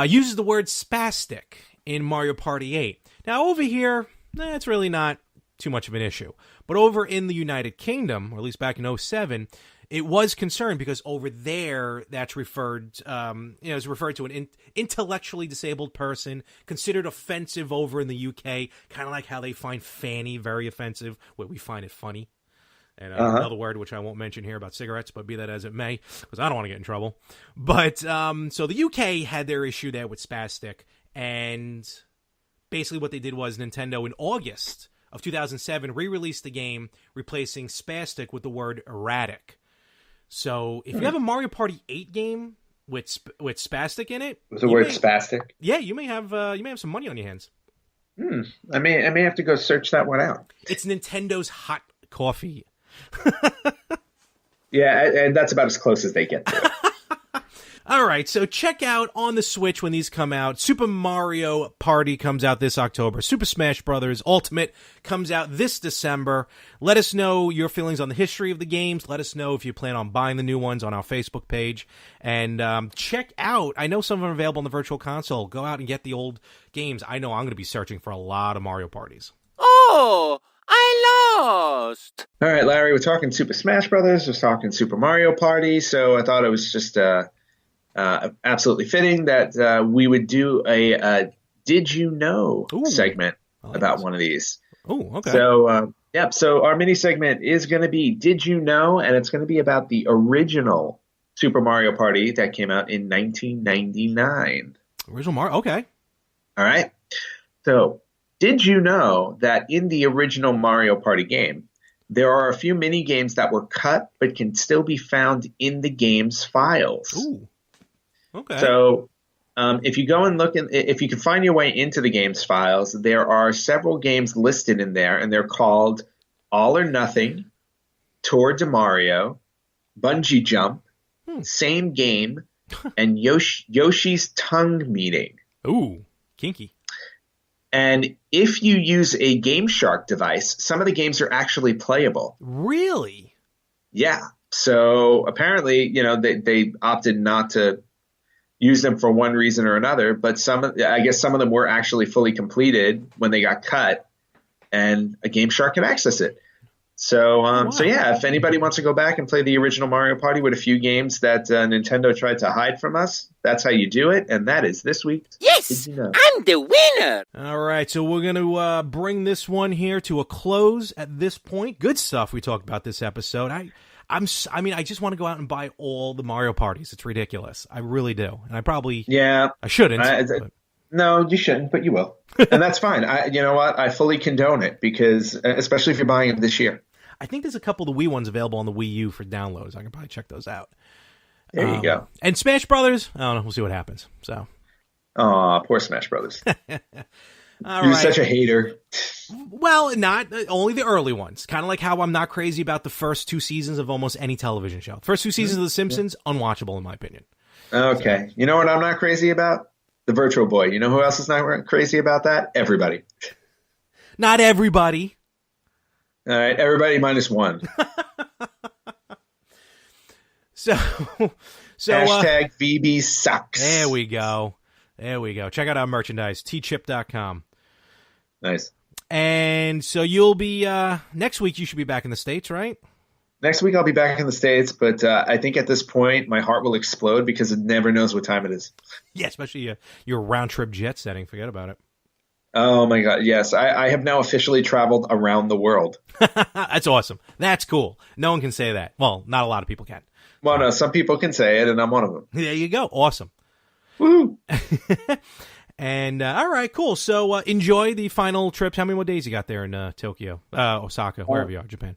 uses the word spastic in Mario Party 8. Now, over here, it's really not too much of an issue. But over in the United Kingdom, or at least back in 2007, it was concerned because over there, that's referred, is referred to an intellectually disabled person, considered offensive over in the UK, kind of like how they find Fanny very offensive, where we find it funny. And another word, which I won't mention here about cigarettes, but be that as it may, because I don't want to get in trouble. But, so the UK had their issue there with spastic, and basically what they did was Nintendo in August of 2007 re-released the game, replacing spastic with the word erratic. So if you have a Mario Party 8 game with spastic in it, with the word spastic, yeah, you may have some money on your hands. I may have to go search that one out. It's Nintendo's hot coffee. Yeah, and that's about as close as they get to it. All right, so check out on the Switch when these come out. Super Mario Party comes out this October. Super Smash Bros. Ultimate comes out this December. Let us know your feelings on the history of the games. Let us know if you plan on buying the new ones on our Facebook page. And check out, I know some of them are available on the Virtual Console. Go out and get the old games. I know I'm going to be searching for a lot of Mario Parties. Oh, I lost. All right, Larry, we're talking Super Smash Bros. We're talking Super Mario Party. So I thought it was just absolutely fitting that we would do a Did You Know segment about one of these. Oh, okay. So, so our mini segment is going to be Did You Know? And it's going to be about the original Super Mario Party that came out in 1999. Original Mario, okay. All right. So, did you know that in the original Mario Party game, there are a few mini games that were cut but can still be found in the game's files? Ooh. Okay. So if you go and look, if you can find your way into the game's files, there are several games listed in there, and they're called All or Nothing, Tour de Mario, Bungee Jump, Same Game, and Yoshi's Tongue Meeting. Ooh, kinky. And if you use a Game Shark device, some of the games are actually playable. Really? Yeah. So apparently, they opted not to use them for one reason or another, but I guess some of them were actually fully completed when they got cut, and a Game Shark can access it. So, if anybody wants to go back and play the original Mario Party with a few games that Nintendo tried to hide from us, that's how you do it, and that is this week. Yes, Did You Know? I'm the winner. All right, so we're going to bring this one here to a close at this point. Good stuff we talked about this episode. I just want to go out and buy all the Mario Parties. It's ridiculous. I really do. And I shouldn't. No, you shouldn't, but you will. And that's fine. You know what? I fully condone it, because especially if you're buying them this year. I think there's a couple of the Wii ones available on the Wii U for downloads. I can probably check those out. There you go. And Smash Brothers, I don't know. We'll see what happens. So. Aw, poor Smash Brothers. You're such a hater. Well, not only the early ones. Kind of like how I'm not crazy about the first 2 seasons of almost any television show. First 2 seasons of The Simpsons, unwatchable in my opinion. Okay. So. You know what I'm not crazy about? The Virtual Boy. You know who else is not crazy about that? Everybody. Not everybody. All right, everybody minus one. So hashtag VB sucks. There we go. Check out our merchandise, tchip.com. Nice. And so you'll be next week. You should be back in the States, right? Next week I'll be back in the States, but I think at this point my heart will explode because it never knows what time it is. Yeah, especially your round trip jet setting. Forget about it. Oh my God, yes. I have now officially traveled around the world. That's awesome. That's cool. No one can say that. Well, not a lot of people can. Well, no, some people can say it, and I'm one of them. There you go. Awesome. Woo! And all right, cool. So enjoy the final trips. How many more days you got there in Tokyo, Osaka, wherever you are, Japan?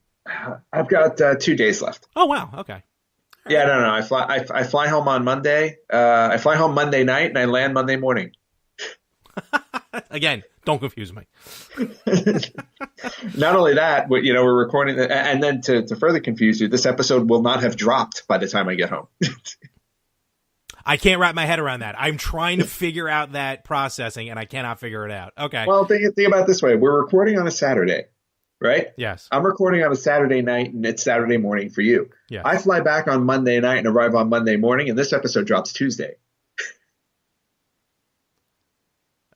I've got 2 days left. Oh wow. Okay. All yeah, no. I fly home on Monday. I fly home Monday night, and I land Monday morning. Again, don't confuse me. Not only that, but we're recording, and then to further confuse you, this episode will not have dropped by the time I get home. I can't wrap my head around that. I'm trying to figure out that processing, and I cannot figure it out. Okay. Well, think about it this way: we're recording on a Saturday, right? Yes. I'm recording on a Saturday night, and it's Saturday morning for you. Yes. I fly back on Monday night and arrive on Monday morning, and this episode drops Tuesday.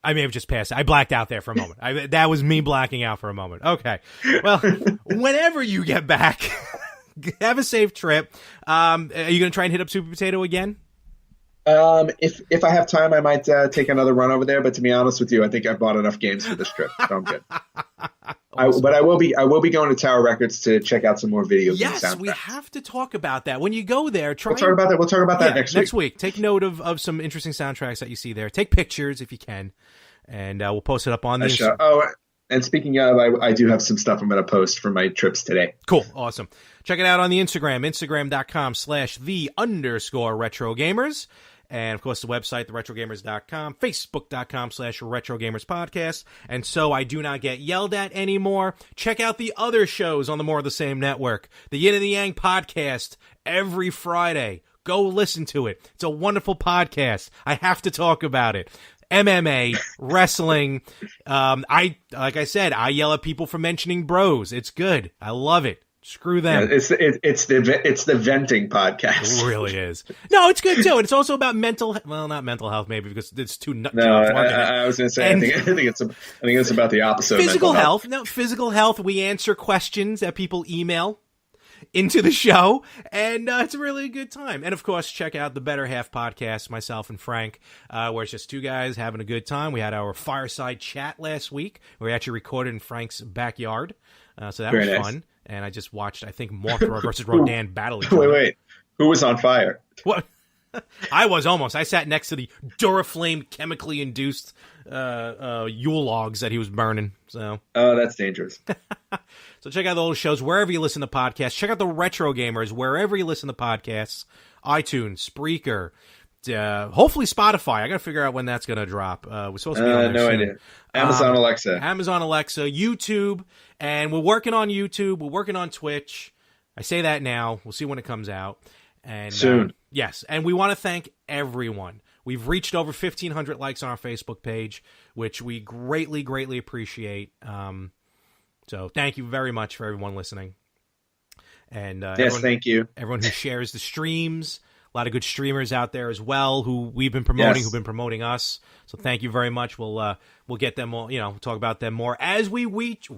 I may have just passed. I blacked out there for a moment. That was me blacking out for a moment. Okay. Well, whenever you get back, have a safe trip. Are you going to try and hit up Super Potato again? If I have time, I might take another run over there. But to be honest with you, I think I've bought enough games for this trip, so I'm good. Awesome. But I will be going to Tower Records to check out some more video game soundtracks. Yes, we have to talk about that. When you go there, We'll talk about that next week. Take note of some interesting soundtracks that you see there. Take pictures if you can, and we'll post it up on the Instagram. Oh, and speaking of, I do have some stuff I'm going to post for my trips today. Cool. Awesome. Check it out on the Instagram, instagram.com/the_retrogamers. And, of course, the website, theretrogamers.com, facebook.com/retrogamerspodcast. And so I do not get yelled at anymore. Check out the other shows on the More of the Same network. The Yin and the Yang podcast every Friday. Go listen to it. It's a wonderful podcast. I have to talk about it. MMA, wrestling. Like I said, I yell at people for mentioning bros. It's good. I love it. Screw them. Yeah, it's the venting podcast. It really is. No, it's good too, and it's also about not mental health, maybe because it's too nuts. No, I was going to say. I think it's about the opposite. Physical of mental health. No, physical health. We answer questions that people email into the show, and it's a really good time. And of course, check out the Better Half podcast, myself and Frank, where it's just two guys having a good time. We had our fireside chat last week. We actually recorded in Frank's backyard, so that was fun. And I just watched, I think, Mothra versus Rodan battle each other. Wait. Who was on fire? What? I was almost. I sat next to the Duraflame chemically induced Yule logs that he was burning. So. Oh, that's dangerous. So check out those shows wherever you listen to podcasts. Check out the Retro Gamers wherever you listen to podcasts. iTunes, Spreaker, hopefully Spotify. I got to figure out when that's going to drop. We're supposed to be on there soon. Idea. Amazon Alexa, YouTube, and we're working on YouTube. We're working on Twitch. I say that now. We'll see when it comes out. And soon. Yes, and we want to thank everyone. We've reached over 1,500 likes on our Facebook page, which we greatly, greatly appreciate. So thank you very much for everyone listening. And yes, thank you. Everyone who shares the streams. A lot of good streamers out there as well who we've been promoting, who've been promoting us. So thank you very much. We'll get them all, talk about them more as we reach.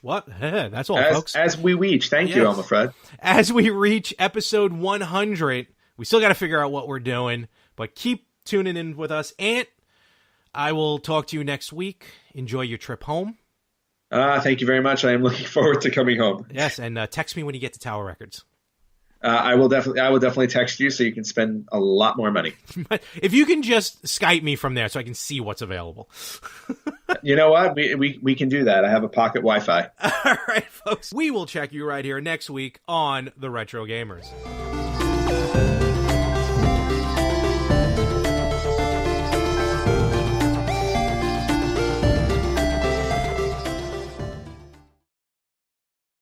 What? That's all, folks. As we reach. Thank you, Elmer Fred. As we reach episode 100, we still got to figure out what we're doing, but keep tuning in with us. Ant, I will talk to you next week. Enjoy your trip home. Thank you very much. I am looking forward to coming home. Yes, and text me when you get to Tower Records. I will definitely text you so you can spend a lot more money. If you can just Skype me from there so I can see what's available. You know what? We can do that. I have a pocket Wi-Fi. All right, folks. We will check you right here next week on The Retro Gamers.